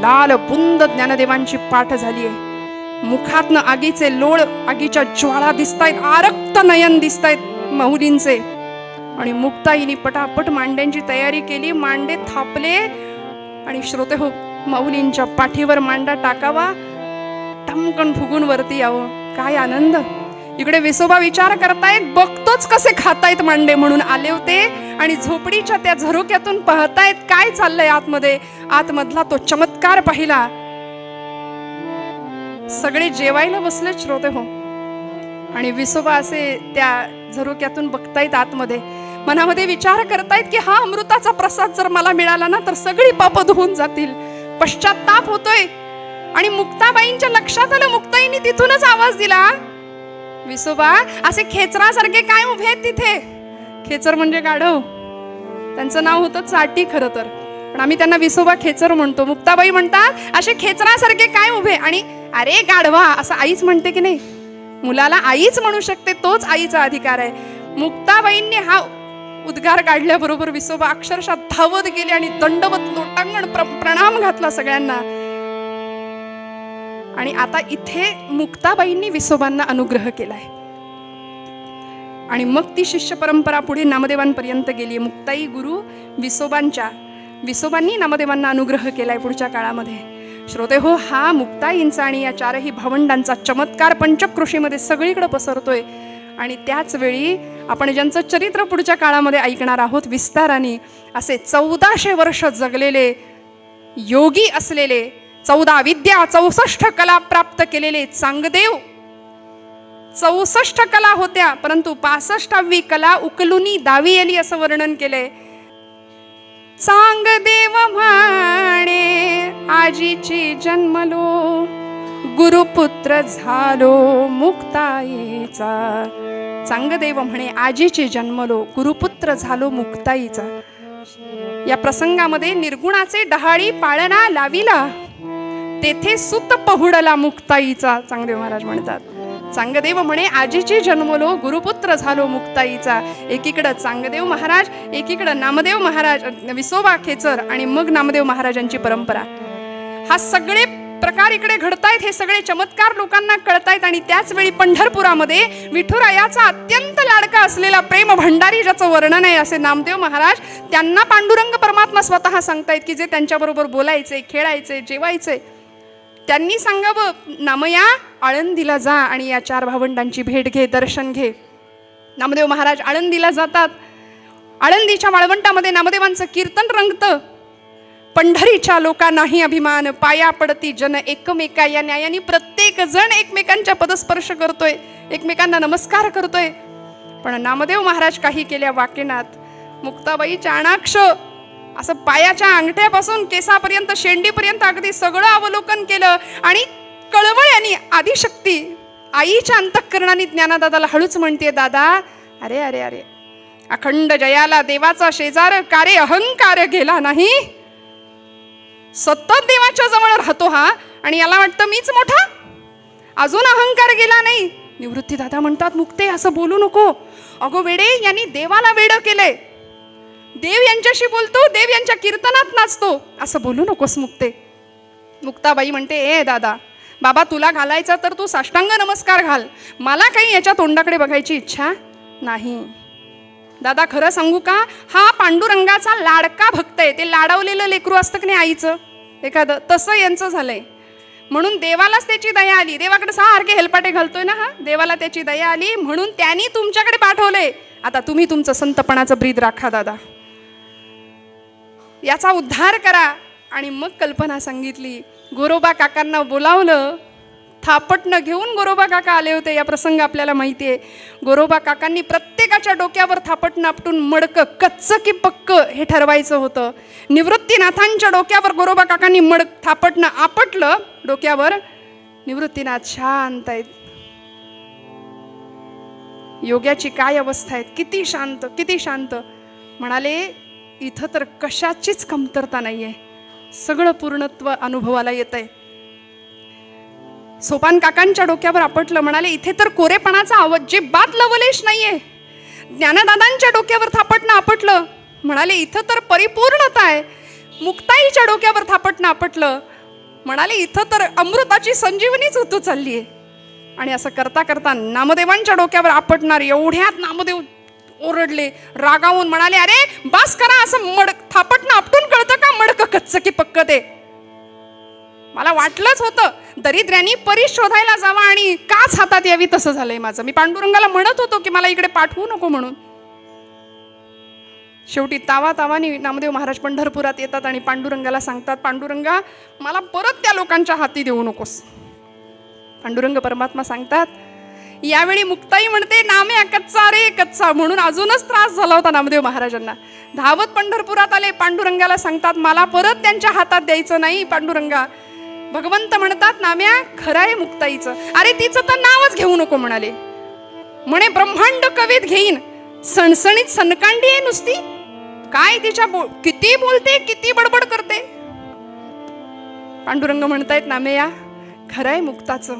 लाल बुंद ज्ञानदेवांची पाठ झालीये. मुखातनं आगीचे लोळ, आगीच्या ज्वाळा दिसतायत, आरक्त नयन दिसतायत माऊलींचे. आणि मुक्ताईनी पटापट मांड्यांची तयारी केली. मांडे थापले आणि श्रोते हो, माऊलींच्या पाठीवर मांडा टाकावा, टमकन फुगून वरती यावं. काय आनंद. इकडे विसोबा विचार करतायत, बघतोच कसे खातायत मांडे म्हणून आले होते. आणि झोपडीच्या त्या झरोक्यातून पाहतायत काय चाललंय आतमध्ये. आतमधला तो चमत्कार पाहिला. सगळे जेवायला बसले श्रोते हो, आणि विसोबा असे त्या झरोक्यातून बघतायत आतमध्ये. मनामध्ये विचार करतायत की हा अमृताचा प्रसाद जर मला मिळाला ना तर सगळी पाप धुवून जातील. पश्चाताप होतोय. आणि मुक्ताबाईंच्या लक्षात आलं, मुक्ताईंनी तिथूनच आवाज दिला, विसोबा असे खेचरासारखे काय उभे आहेत तिथे. खेचर म्हणजे गाढव, त्यांचं नाव होतं चाटी खरं तर, पण आम्ही त्यांना विसोबा खेचर म्हणतो. मुक्ताबाई म्हणतात असे खेचरासारखे काय उभे. आणि अरे गाढवा असं आईच म्हणते की नाही, मुलाला आईच म्हणू शकते, तोच आईचा अधिकार आहे. मुक्ताबाईंनी हा उद्गार काढल्याबरोबर विसोबा अक्षरशः धावत गेले आणि दंडवत लोटांगण प्रणाम घातला सगळ्यांना. आणि आता इथे मुक्ताबाईंनी विसोबांना अनुग्रह केलाय आणि मग ती शिष्य परंपरा पुढे नामदेवांपर्यंत गेली. मुक्ताई गुरु विसोबांनी नामदेवांना अनुग्रह केलाय पुढच्या काळामध्ये. श्रोते हो, हा मुक्ताईंचा आणि या चारही भावंडांचा चमत्कार पंचक्रोशीमध्ये सगळीकडे पसरतोय. आणि त्याच वेळी आपण ज्यांचं चरित्र पुढच्या काळामध्ये ऐकणार आहोत विस्ताराने, असे 1400 वर्ष जगलेले, योगी असलेले, 14 विद्या 64 कला प्राप्त केलेले चांगदेव. 64 कला होत्या, परंतु 65वी कला उकलुनी दावी आली असं वर्णन केलंय. चांगदेव म्हणे आजीची जन्मलो, गुरुपुत्र झालो मुक्ताईचा. चांगदेव म्हणे आजीची जन्मलो, गुरुपुत्र झालो मुक्ताईचा. या प्रसंगामध्ये निर्गुणाचे डहाळी पाळणा लाविला, तेथे सुत पहुडला मुक्ताईचा. चांगदेव महाराज म्हणतात, चांगदेव म्हणे आजीची जन्मलो, गुरुपुत्र झालो मुक्ताईचा. एकीकडं चांगदेव महाराज, एकीकडं नामदेव महाराज, विसोबा खेचर आणि मग नामदेव महाराजांची परंपरा. हा सगळे प्रकार इकडे घडतायत, हे सगळे चमत्कार लोकांना कळतायत. आणि त्याच वेळी पंढरपुरामध्ये विठुरायाचा अत्यंत लाडका असलेला प्रेम भंडारी ज्याचं वर्णन आहे असे नामदेव महाराज, त्यांना पांडुरंग परमात्मा स्वतः सांगतायत की जे त्यांच्याबरोबर बोलायचे, खेळायचे, जेवायचे, त्यांनी सांगावं, नामया आळंदीला जा आणि या 4 भावंडांची भेट घे, दर्शन घे. नामदेव महाराज आळंदीला जातात. आळंदीच्या वाळवंटामध्ये नामदेवांचं कीर्तन रंगतं. पंढरीच्या लोकांनाही अभिमान, पाया पडती जन एकमेका. या न्यायाने प्रत्येक जण एकमेकांच्या पदस्पर्श करतोय, एकमेकांना नमस्कार करतोय. पण नामदेव महाराज काही केल्या वाकेनात. मुक्ताबाई चाणाक्ष असं पायाच्या अंगठ्यापासून केसापर्यंत, शेंडीपर्यंत अगदी सगळं अवलोकन केलं. आणि कळवळ्याने आदिशक्ती आईच्या अंतःकरणाने ज्ञानदादाला हळूच म्हणते, दादा अरे अरे अरे, अखंड जयाला देवाचा शेजार कार्य अहंकार गेला नाही. सतत देवाच्या जवळ राहतो हा आणि याला वाटतं मीच मोठा, अजून अहंकार गेला नाही. निवृत्ती दादा म्हणतात, मुक्ते असं बोलू नको. अगो वेडे, यांनी देवाला वेडं केलंय. देव यांच्याशी बोलतो, देव यांच्या कीर्तनात नाचतो, असं बोलू नकोस मुक्ते. मुक्ताबाई म्हणते, ए दादा, बाबा तुला घालायचा तर तू साष्टांग नमस्कार घाल, मला काही याच्या तोंडाकडे बघायची इच्छा नाही. दादा खरं सांगू का, हा पांडुरंगाचा लाडका भक्त आहे. ते लाडवलेलं लेकरू असतं की नाही आईचं एखादं, तसं यांचं झालंय. म्हणून देवालाच त्याची दया आली. देवाकडे सारखे हेलपाटे घालतोय ना हा, देवाला त्याची दया आली म्हणून त्यांनी तुमच्याकडे पाठवले. आता तुम्ही तुमचं संतपणाचं ब्रीद राखा दादा, याचा उद्धार करा. आणि मग कल्पना सांगितली. गोरोबा काकांना बोलावलं, थापटणं घेऊन गोरोबा काका आले होते. या प्रसंग आपल्याला माहिती आहे. गोरोबा काकांनी प्रत्येकाच्या डोक्यावर थापटणं आपटून मडकं, कच्चं की पक्क हे ठरवायचं होतं. निवृत्तीनाथांच्या डोक्यावर गोरोबा काकांनी थापटणं आपटलं डोक्यावर. निवृत्तीनाथ शांत आहेत. योग्याची काय अवस्था आहे, किती शांत, किती शांत. म्हणाले इथं तर कशाचीच कमतरता नाहीये, सगळं पूर्णत्व अनुभवाला येत आहे. सोपान काकांच्या डोक्यावर आपटलं. म्हणाले इथे तर कोरेपणाचा अजिबात लवलेश नाहीये. ज्ञानदादांच्या डोक्यावर थापटणं आपटलं. म्हणाले इथं तर परिपूर्णता आहे. मुक्ताईच्या डोक्यावर थापटणं आपटलं. म्हणाले इथं तर अमृताची संजीवनीच होतो चालली आहे. आणि असं करता करता नामदेवांच्या डोक्यावर आपटणार एवढ्यात नामदेव ओरडले, रागावून म्हणाले, अरे बास करा, असं थापटणं आपटून कळतं का मडक कच्चं की पक्क ते. मला वाटलंच होतं दरिद्र्यांनी परी शोधायला जावा आणि काच हातात यावी, तसं झालंय माझं. मी पांडुरंगाला म्हणत होतो की मला इकडे पाठवू नको म्हणून. शेवटी तावातावानी नामदेव महाराज पंढरपुरात येतात आणि पांडुरंगाला सांगतात, पांडुरंगा मला परत त्या लोकांच्या हाती देऊ नकोस. पांडुरंग परमात्मा सांगतात. यावेळी मुक्ताई म्हणते, नाम्या कच्चा रे कच्चा, म्हणून अजूनच त्रास झाला होता नामदेव महाराजांना. धावत पंढरपुरात आले, पांडुरंगाला सांगतात, मला परत त्यांच्या हातात द्यायचं नाही पांडुरंगा. भगवंत म्हणतात, नाम्या खरं आहे मुक्ताईचं, अरे तिचं तर नावच घेऊ नको म्हणाले. म्हणे ब्रह्मांड कवीत घेईन, सणसणीत सनकांडी आहे नुसती, काय तिच्या किती बोलते, किती बडबड करते. पांडुरंग म्हणतायत, नाम्या खरंय मुक्ताचं,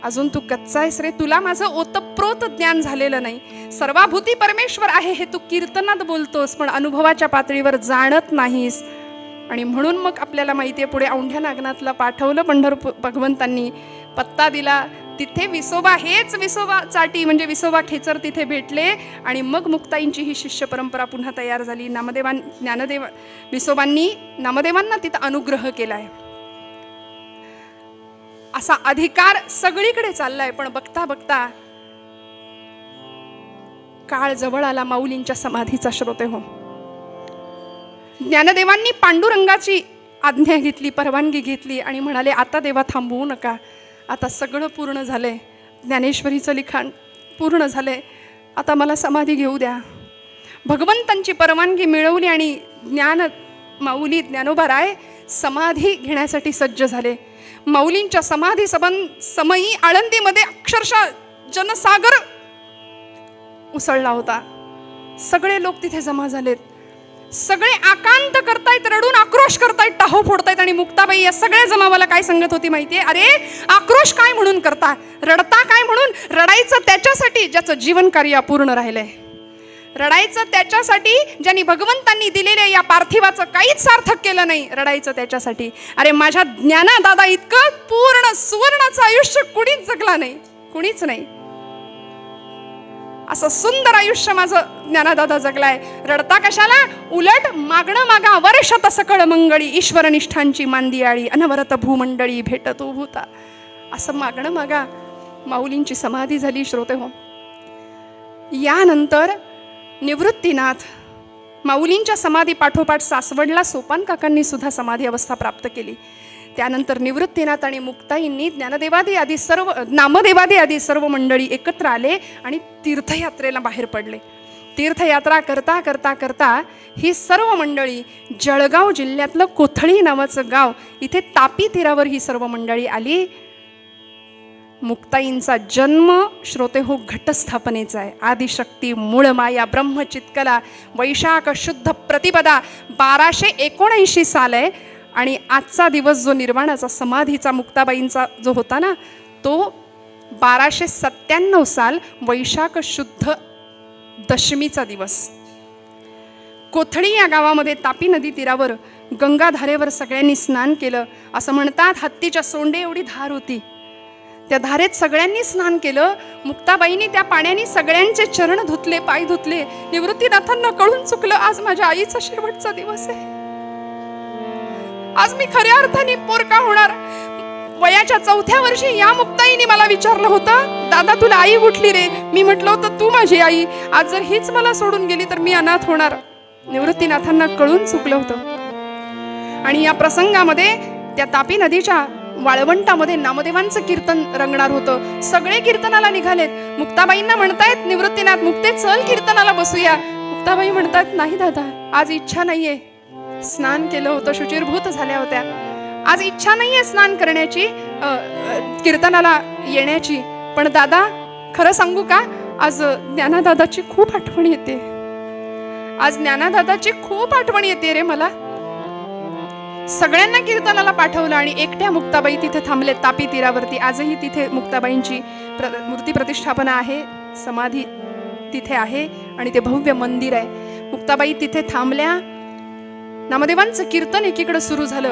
अजून तू कच्चा आहेस रे, तुला माझं ओतप्रोत ज्ञान झालेलं नाही. सर्वाभूती परमेश्वर आहे हे तू कीर्तनात बोलतोस, पण अनुभवाच्या पातळीवर जाणत नाहीस. आणि म्हणून मग आपल्याला माहिती आहे, पुढे औंढ्या नागनाथला पाठवलं पंढरपूर भगवंतांनी, पत्ता दिला. तिथे विसोबा, हेच विसोबा चाटी म्हणजे विसोबा खेचर तिथे भेटले. आणि मग मुक्ताईंची ही शिष्य परंपरा पुन्हा तयार झाली. विसोबांनी नामदेवांना तिथं अनुग्रह केलाय. असा अधिकार सगळीकडे चाललाय. पण बघता बघता काळ जवळ आला माऊलींच्या समाधीचा. श्रोते हो, ज्ञानदेवांनी पांडुरंगाची आज्ञा घेतली, परवानगी घेतली आणि म्हणाले, आता देवा थांबवू नका, आता सगळं पूर्ण झालंय, ज्ञानेश्वरीचं लिखाण पूर्ण झालंय, आता मला समाधी घेऊ द्या. भगवंतांची परवानगी मिळवली आणि माऊली ज्ञानोबा राय समाधी घेण्यासाठी सज्ज झाले. माऊलींच्या समाधी समयी आळंदीमध्ये अक्षरशः जनसागर उसळला होता. सगळे लोक तिथे जमा झालेत. सगळे आकांत करतायत, रडून आक्रोश करतायत, टाहो फोडतायत. आणि मुक्ताबाई या सगळ्या जमावाला काय सांगत होती माहितीये? अरे आक्रोश काय म्हणून करता, रडता काय म्हणून? रडायचं त्याच्यासाठी ज्याचं जीवन कार्य अपूर्ण राहिलंय, रडायचं त्याच्यासाठी ज्यांनी भगवंतांनी दिलेल्या या पार्थिवाचं काहीच सार्थक केलं नाही, रडायचं त्याच्यासाठी. अरे माझ्या ज्ञानदादा इतकं पूर्ण सुवर्णाचं आयुष्य कुणीच जगला नाही, कुणीच नाही. असं सुंदर आयुष्य माझं ज्ञानदादा जगलाय. रडता कशाला? उलट मागणं मागा वर्षत सकळ मंगळी, ईश्वरनिष्ठांची मांदियाळी, अनवरत भूमंडळी भेटतो भूता. असं मागणं मागा माऊलींची समाधी झाली. श्रोते हो, यानंतर निवृत्तीनाथ माऊलींच्या समाधी पाठोपाठ सासवडला सोपान काकांनी सुद्धा समाधी अवस्था प्राप्त केली. त्यानंतर निवृत्तीनाथ आणि मुक्ताईंनी नामदेवादी आदी सर्व मंडळी एकत्र आले आणि तीर्थयात्रेला बाहेर पडले. तीर्थयात्रा करता करता करता ही सर्व मंडळी जळगाव जिल्ह्यातलं कोथळी नावाचं गाव, इथे तापी तीरावर ही सर्व मंडळी आली. मुक्ताईंचा जन्म श्रोते हो घटस्थापनेचा आहे. आदिशक्ती मूळ माया ब्रह्मचित्कला वैशाख शुद्ध प्रतिपदा 1279 साल आहे. आणि आजचा दिवस जो निर्वाणाचा समाधीचा मुक्ताबाईंचा जो होता ना, तो 1297 साल वैशाख शुद्ध दशमीचा दिवस. कोथळी या गावामध्ये तापी नदी तीरावर गंगाधारेवर सगळ्यांनी स्नान केलं. असं म्हणतात हत्तीच्या सोंडे एवढी धार होती, त्या धारेत सगळ्यांनी स्नान केलं. मुक्ताबाईंनी त्या पाण्याने सगळ्यांचे चरण धुतले, पाय धुतले. निवृत्तीनाथांना कळून चुकलं, आज माझ्या आईचा शेवटचा दिवस आहे, आज मी खऱ्या अर्थाने पोरका होणार. वयाच्या 4थ्या वर्षी या मुक्ताईने मला विचारलं होतं, दादा तुला आई कुठली रे? मी म्हटलं होतं तू माझी आई. आज जर हीच मला सोडून गेली तर मी अनाथ होणार. निवृत्तीनाथांना कळून चुकलं होतं. आणि या प्रसंगामध्ये त्या तापी नदीच्या वाळवंटामध्ये नामदेवांचं कीर्तन रंगणार होतं. सगळे कीर्तनाला निघालेत. मुक्ताबाईंना म्हणतायत निवृत्तीनाथ, मुक्ते चल कीर्तनाला बसूया. मुक्ताबाई म्हणतात नाही दादा, आज इच्छा नाहीये. स्नान केलं होतं, शुचिरभूत झाल्या होत्या, आज इच्छा नाहीये स्नान करण्याची, कीर्तनाला येण्याची. पण दादा खरं सांगू का, आज ज्ञानदादाची खूप आठवण येते, आज ज्ञानदादाची खूप आठवण येते रे मला. सगळ्यांना कीर्तनाला पाठवलं आणि एकट्या मुक्ताबाई तिथे थांबले तापी तीरावरती. आजही तिथे मुक्ताबाईंची मूर्ती प्रतिष्ठापना आहे, समाधी तिथे आहे आणि ते भव्य मंदिर आहे. मुक्ताबाई तिथे थांबल्या. नामदेवांचं कीर्तन एकीकडे सुरू झालं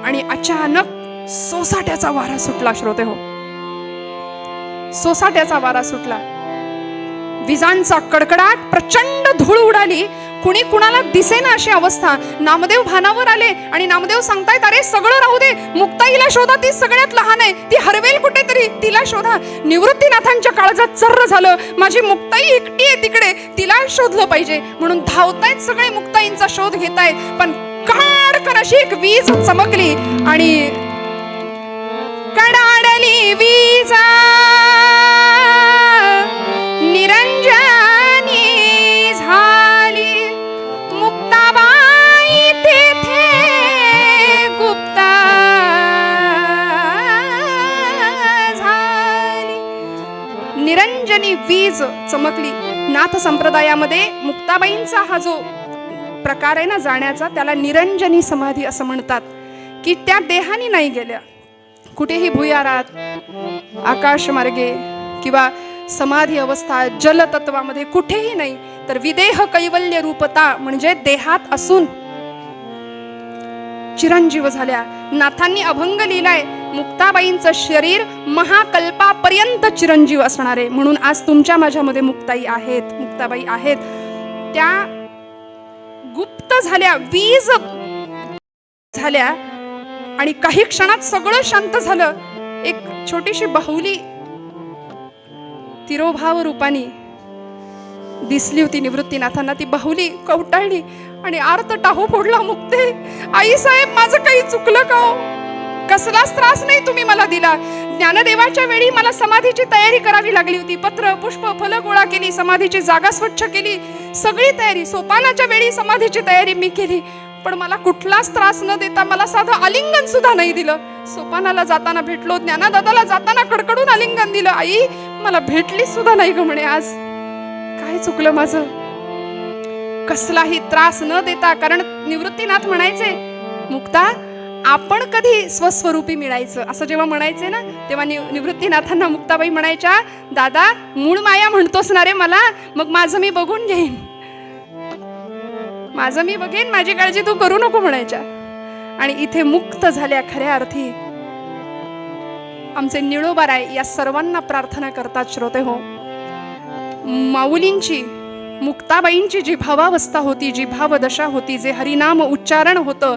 आणि अचानक सोसाट्याचा वारा सुटला. श्रोते हो, सोसाट्याचा वारा सुटला. विजांचा कडकडाट, प्रचंड धूळ उडाली. कुणी कुणाला दिसेना अशी अवस्था. नामदेव भानावर आले आणि नामदेव सांगतायत, अरे सगळं राहू दे, मुक्ताईला शोधा, ती सगळ्यात लहान आहे, ती हरवेल कुठेतरी, तिला शोधा. निवृत्तीनाथांच्या काळजात चर्र झालं, माझी मुक्ताई एकटी आहे तिकडे, तिला शोधलं पाहिजे. म्हणून धावतायत सगळे, मुक्ताईंचा शोध घेतायत. पण कडकन अशी एक वीज चमकली आणि कडाडली वीजा निरंजनी झाली. मुक्ताबाई तेथे गुप्ता झाली. निरंजनी वीज चमकली. नाथ संप्रदायामध्ये मुक्ताबाईंचा हा जो प्रकार आहे ना जाण्याचा, त्याला निरंजनी समाधी असं म्हणतात. की त्या देहाने नाही गेल्या, कुठेही भुयारात, आकाशमार्गे किंवा समाधी अवस्था जलतत्वामध्ये कुठेही नाही, तर विदेह कैवल्य रूपता म्हणजे देहात असून चिरंजीव झाल्या. नाथांनी अभंग लिहिलाय, मुक्ताबाईंचं शरीर महाकल्पापर्यंत चिरंजीव असणारे. म्हणून आज तुमच्या माझ्यामध्ये मुक्ताई आहेत, मुक्ताबाई आहेत. त्या गुप्त झाल्या, वीज झाल्या आणि काही क्षणात सगळं शांत झालं. एक छोटीशी बाहुली तिरोभाव रूपाने दिसली होती निवृत्तीनाथांना. ती बाहुली कवटाळली आणि आर्त टाहू फोडला, मुक्ते आई साहेब माझं काही चुकलं का हो? कसलाच त्रास नाही तुम्ही मला दिला. ज्ञानदेवाच्या वेळी मला समाधीची तयारी करावी लागली होती. पत्र पुष्प फल गोळा केली, समाधीची जागा स्वच्छ केली, सगळी तयारी. सोपानाच्या वेळी समाधीची तयारी मी केली, पण मला कुठलाच त्रास न देता मला साधं आलिंगन सुद्धा नाही दिलं. सोपानाला जाताना भेटलो, ज्ञानदादाला जाताना कडकडून आलिंगन दिलं. आई मला भेटली सुद्धा नाही ग म्हणे. आज काय चुकलं माझं? कसलाही त्रास न देता. कारण निवृत्तीनाथ म्हणायचे, मुक्ता आपण कधी स्वस्वरूपी मिळायचं असं जेव्हा म्हणायचे ना, तेव्हा निवृत्तीनाथांना मुक्ताबाई म्हणायच्या, दादा मूळ माया म्हणतोस ना रे मला, मग माझं मी बघून घेईन, माझं मी बघेन, माझी काळजी तू करू नको म्हणायच्या. आणि इथे मुक्त झाल्या खऱ्या अर्थी. आमचे निळोबाराय या सर्वांना प्रार्थना करतात श्रोते हो. माऊलींची, मुक्ताबाईंची जी भावावस्था होती, जी भावदशा होती, जे हरिनाम उच्चारण होतं,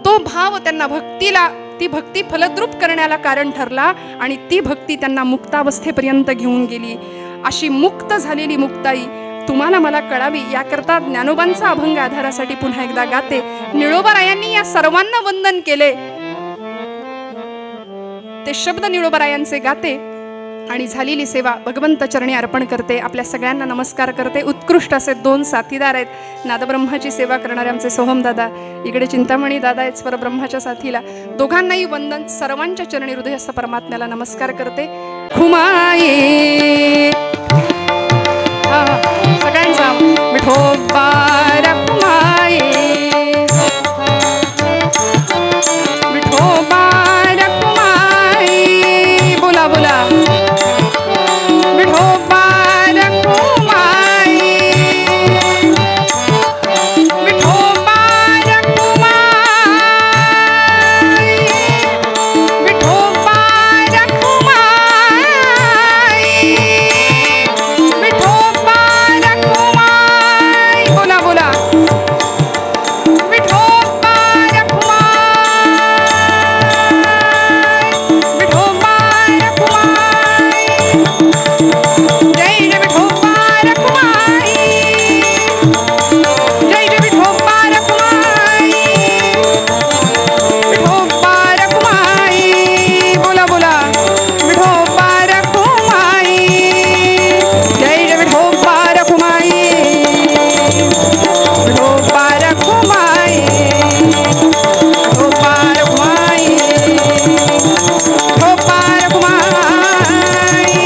तो भाव त्यांना भक्तीला, ती भक्ती फलद्रूप करण्याला कारण ठरला आणि ती भक्ती त्यांना मुक्तावस्थेपर्यंत घेऊन गेली. अशी मुक्त झालेली मुक्ताई तुम्हाला मला कळावी याकरता ज्ञानोबांचा अभंग आधारासाठी पुन्हा एकदा गाते. निळोबारायांनी या सर्वांना वंदन केले, ते शब्द निळोबारायांचे गाते आणि झालेली सेवा भगवंत चरणी अर्पण करते. आपल्या सगळ्यांना नमस्कार करते. उत्कृष्ट असे 2 साथीदार आहेत. नादब्रह्माची सेवा करणारे आमचे सोहम दादा, इकडे चिंतामणी दादा आहेत स्वरब्रह्माच्या साथीला. दोघांनाही वंदन. सर्वांच्या चरणी हृदयस्थ परमात्म्याला नमस्कार करते. खुमाये सगळ्यांचा विठोबा रखुमाये, विठोबा रखुमाये, बोला बोला विठोबा रखुमाये, विठोबा रखुमाये, विठोबा रखुमाये, विठोबा रखुमाये, बोला बोला विठोबा रखुमाये, विठोबा रखुमाये, जय जय विठोबा रखुमाई, जय जय विठोबा रखुमाई, विठोबा रखुमाई, बोला बोला विठोबा रखुमाई, जय जय विठोबा रखुमाई, विठोबा रखुमाई, विठोबा रखुमाई, विठोबा रखुमाई,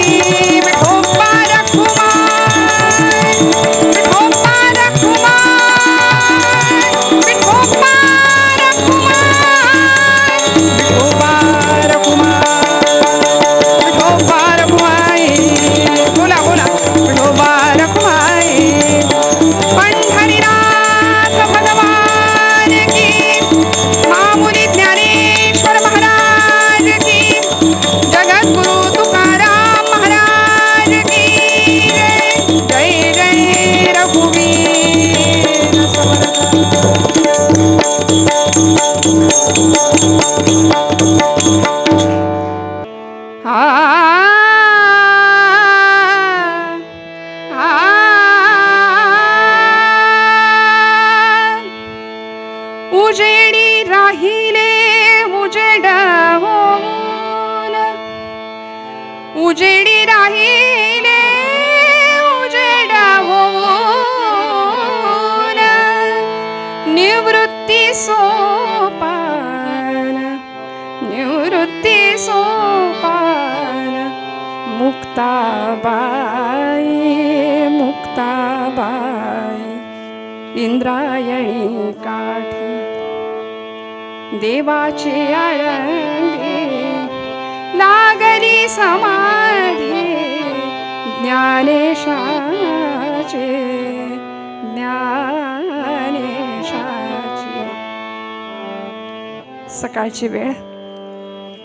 विठोबा रखुमाई, विठोबा रखुमाई, विठोबा रखुमाई, विठोबा रखुमाई, बोला बोला विठोबा रखुमाई. पंढरीनाथ भगवान की, माऊली ज्ञानेश्वर महाराज की, जगद्गुरु तुकाराम महाराज की जय. जय जय रघुवीर समर्थ. उजेडी राहिले उजेड होऊन, उजेडी राहिले उजेड होऊन, निवृत्ती सोपान, निवृत्ती सोपान, मुक्ताबाई, मुक्ताबाई, इंद्रायणी काठी देवाची आळंदी, लागली समाधी ज्ञानेशाचे ज्ञानेशाचे. सकाळची वेळ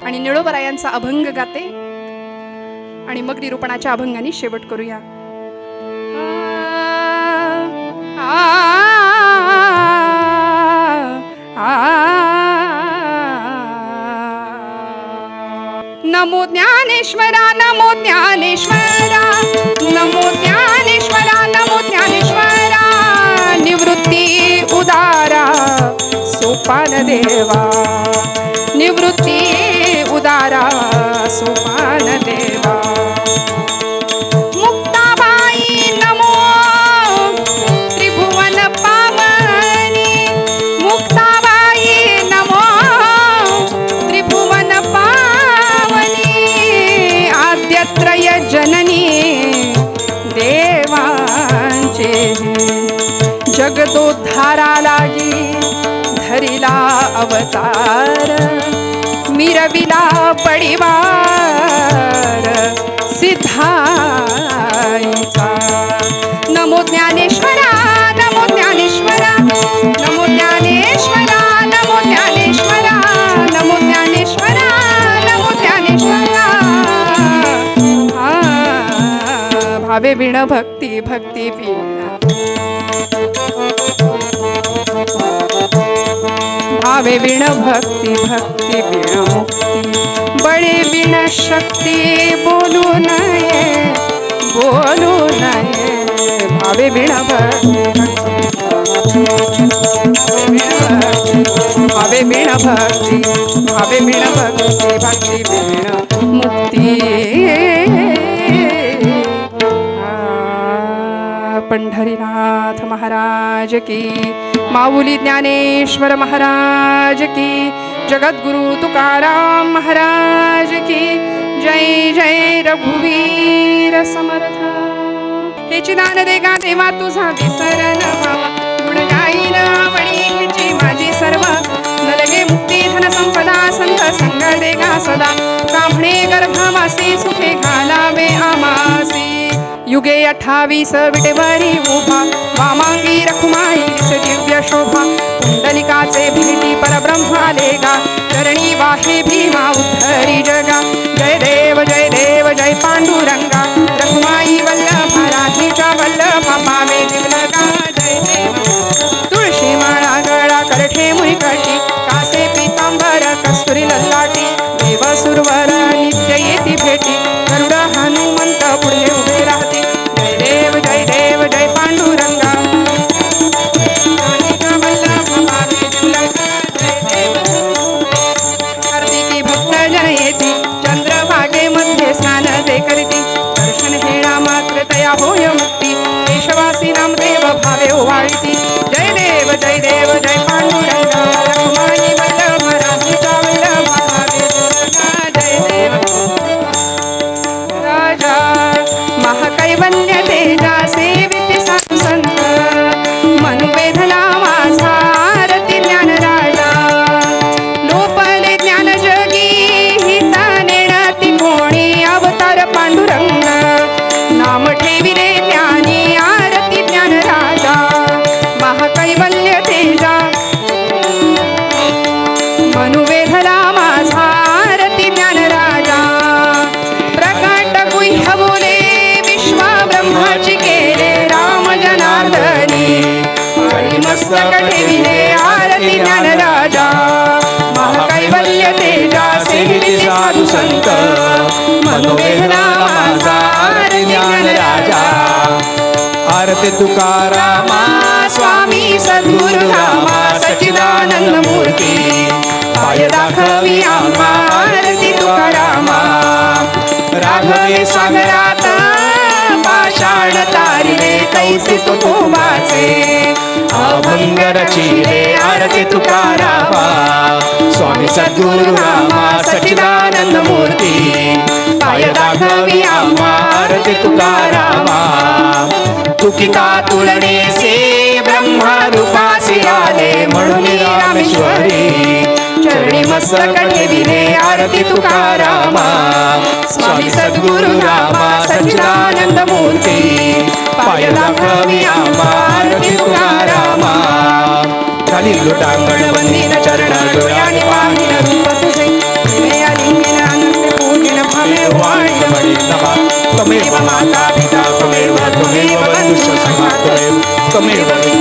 आणि निळोबरायांचा अभंग गाते आणि मग निरूपणाच्या अभंगाने शेवट करूया. नमो ज्ञानेश्वरा नमो ज्ञानेश्वरा नमो ज्ञानेश्वरा नमो ज्ञानेश्वरा. निवृत्ती उदारा सोपान देवा निवृत्ती उदारा सोपान देवा. मुक्ताबाई नमो त्रिभुवन पावनी मुक्ताबाई नमो त्रिभुवन पावनी. आद्यत्रय जननी देवांचे जगदोद्धारा लागी धरिला अवतार मिरविला पडिवार सिद्धाईचा. नमो ज्ञानेश्वरा नमो ज्ञानेश्वरा नमो ज्ञानेश्वरा नमो ज्ञानेश्वरा नमो ज्ञानेश्वरा नमो ज्ञानेश्वरा. भावे बिण भक्ती भक्ती बिण भावे बिण भक्ती भक्ती बिण मुक्ती. बळे बिण शक्ती बोलू नये बोलू नये. भावे बिण भक्ती भावे बिण भक्ती भावे बिण भक्ती भक्ती बिण मुक्ती. पंढरीनाथ महाराज की, माऊली ज्ञानेश्वर महाराज की, जगद्गुरु तुकाराम महाराज की जय. जय रघुवीर समर्थ. हे चिदान देगा देवा तुझा विसर न व्हावा. गुण गाईन आवडी ह्याची माझी सर्व. न लगे मुक्ती धन संपदा संत संग देगा सदा. तुका म्हणे गर्भावासी सुखे घालावे आमासी. युगे 28 विटेवरी उभा वामांगी रखुमाई दिव्य शोभा. कुंडलिकाचे भेटी परब्रह्म आलेगा. चरणी वाहे भीमा उद्धरी जगा. जय देव जय पांडुरंगा. रखुमाई वल्लभा राधीचा वल्लभा पावे दिवलगा. जय देव. तुळशी माळा गळा करठे मुनिकटी. कासे पीतांबर कस्तुरी ललाटी. देव सुरवर नित्य येती भेटी. गरुड हनुमंत पुढे उभे राहते. जय देव जय पांडुरंगा. कार्तिकी भक्त जन येती. चंद्रभागे मध्ये स्नान जे करीती. दर्शन हेळा मात्र तया होय मुक्ती. केशवासी नामदेव भावे ओवाळीती. जय देव जय पांडुरंगा. रखुमाई वल्लभ राधीचा वल्लभा भावे दुर्गा. जय देव. राजा महाकैवल्य तेजा सेविती साधू संत. मनुवेधला माझा आरती ज्ञान राजा. लोपले ज्ञान जगी हिता नेणाती कोणी. अवतार पांडुरंग नाम ठेविले ज्ञानी. आरती ज्ञान राजा महाकैवल्य तेजा. मनुवेधला माझा आरती ज्ञान राजा. प्रकाट गुह्य बोले विश्वा ब्रह्माची केले राम जनार्दनी. आणि मस्तक ठेविले आरती ज्ञान राजा. महाकैवल्य तेजा सेविती साधू संत. मनोवेदना माझा आरती ज्ञान राजा. आरती तुकारामा स्वामी सद्गुरु रामा सच्चिदानंद मूर्ती. पाय दाखवी आम्हा आरती तुकारामा. राघवे सागरात पाषाण तारिले तैसे तुकोबाचे. अभंग रचिले आरती तुकारामा. स्वामी सद्गुरु रामा सच्चिदानंद मूर्ती. पाय दाखवी आम्हा आरती तुकारामा. तुकिता तुलनेसे ब्रह्मा रूपासी आले म्हणून रामेश्वरी. चरणी मस्तक ठेविले आरती तुकारामा. सद्गुरु रामा सच्चिदानंद मूर्ती पाय दाखवी आम्हा आरती तुकारामा खाली लोटांगण वंदीन चरण डोळ्याने पाहिन रूप तुझे प्रेमया लिंगिन अनंत पूजिन भावे वाणी मणी नमा त्वमेव माता पिता त्वमेव बंधुश्च सखा त्वमेव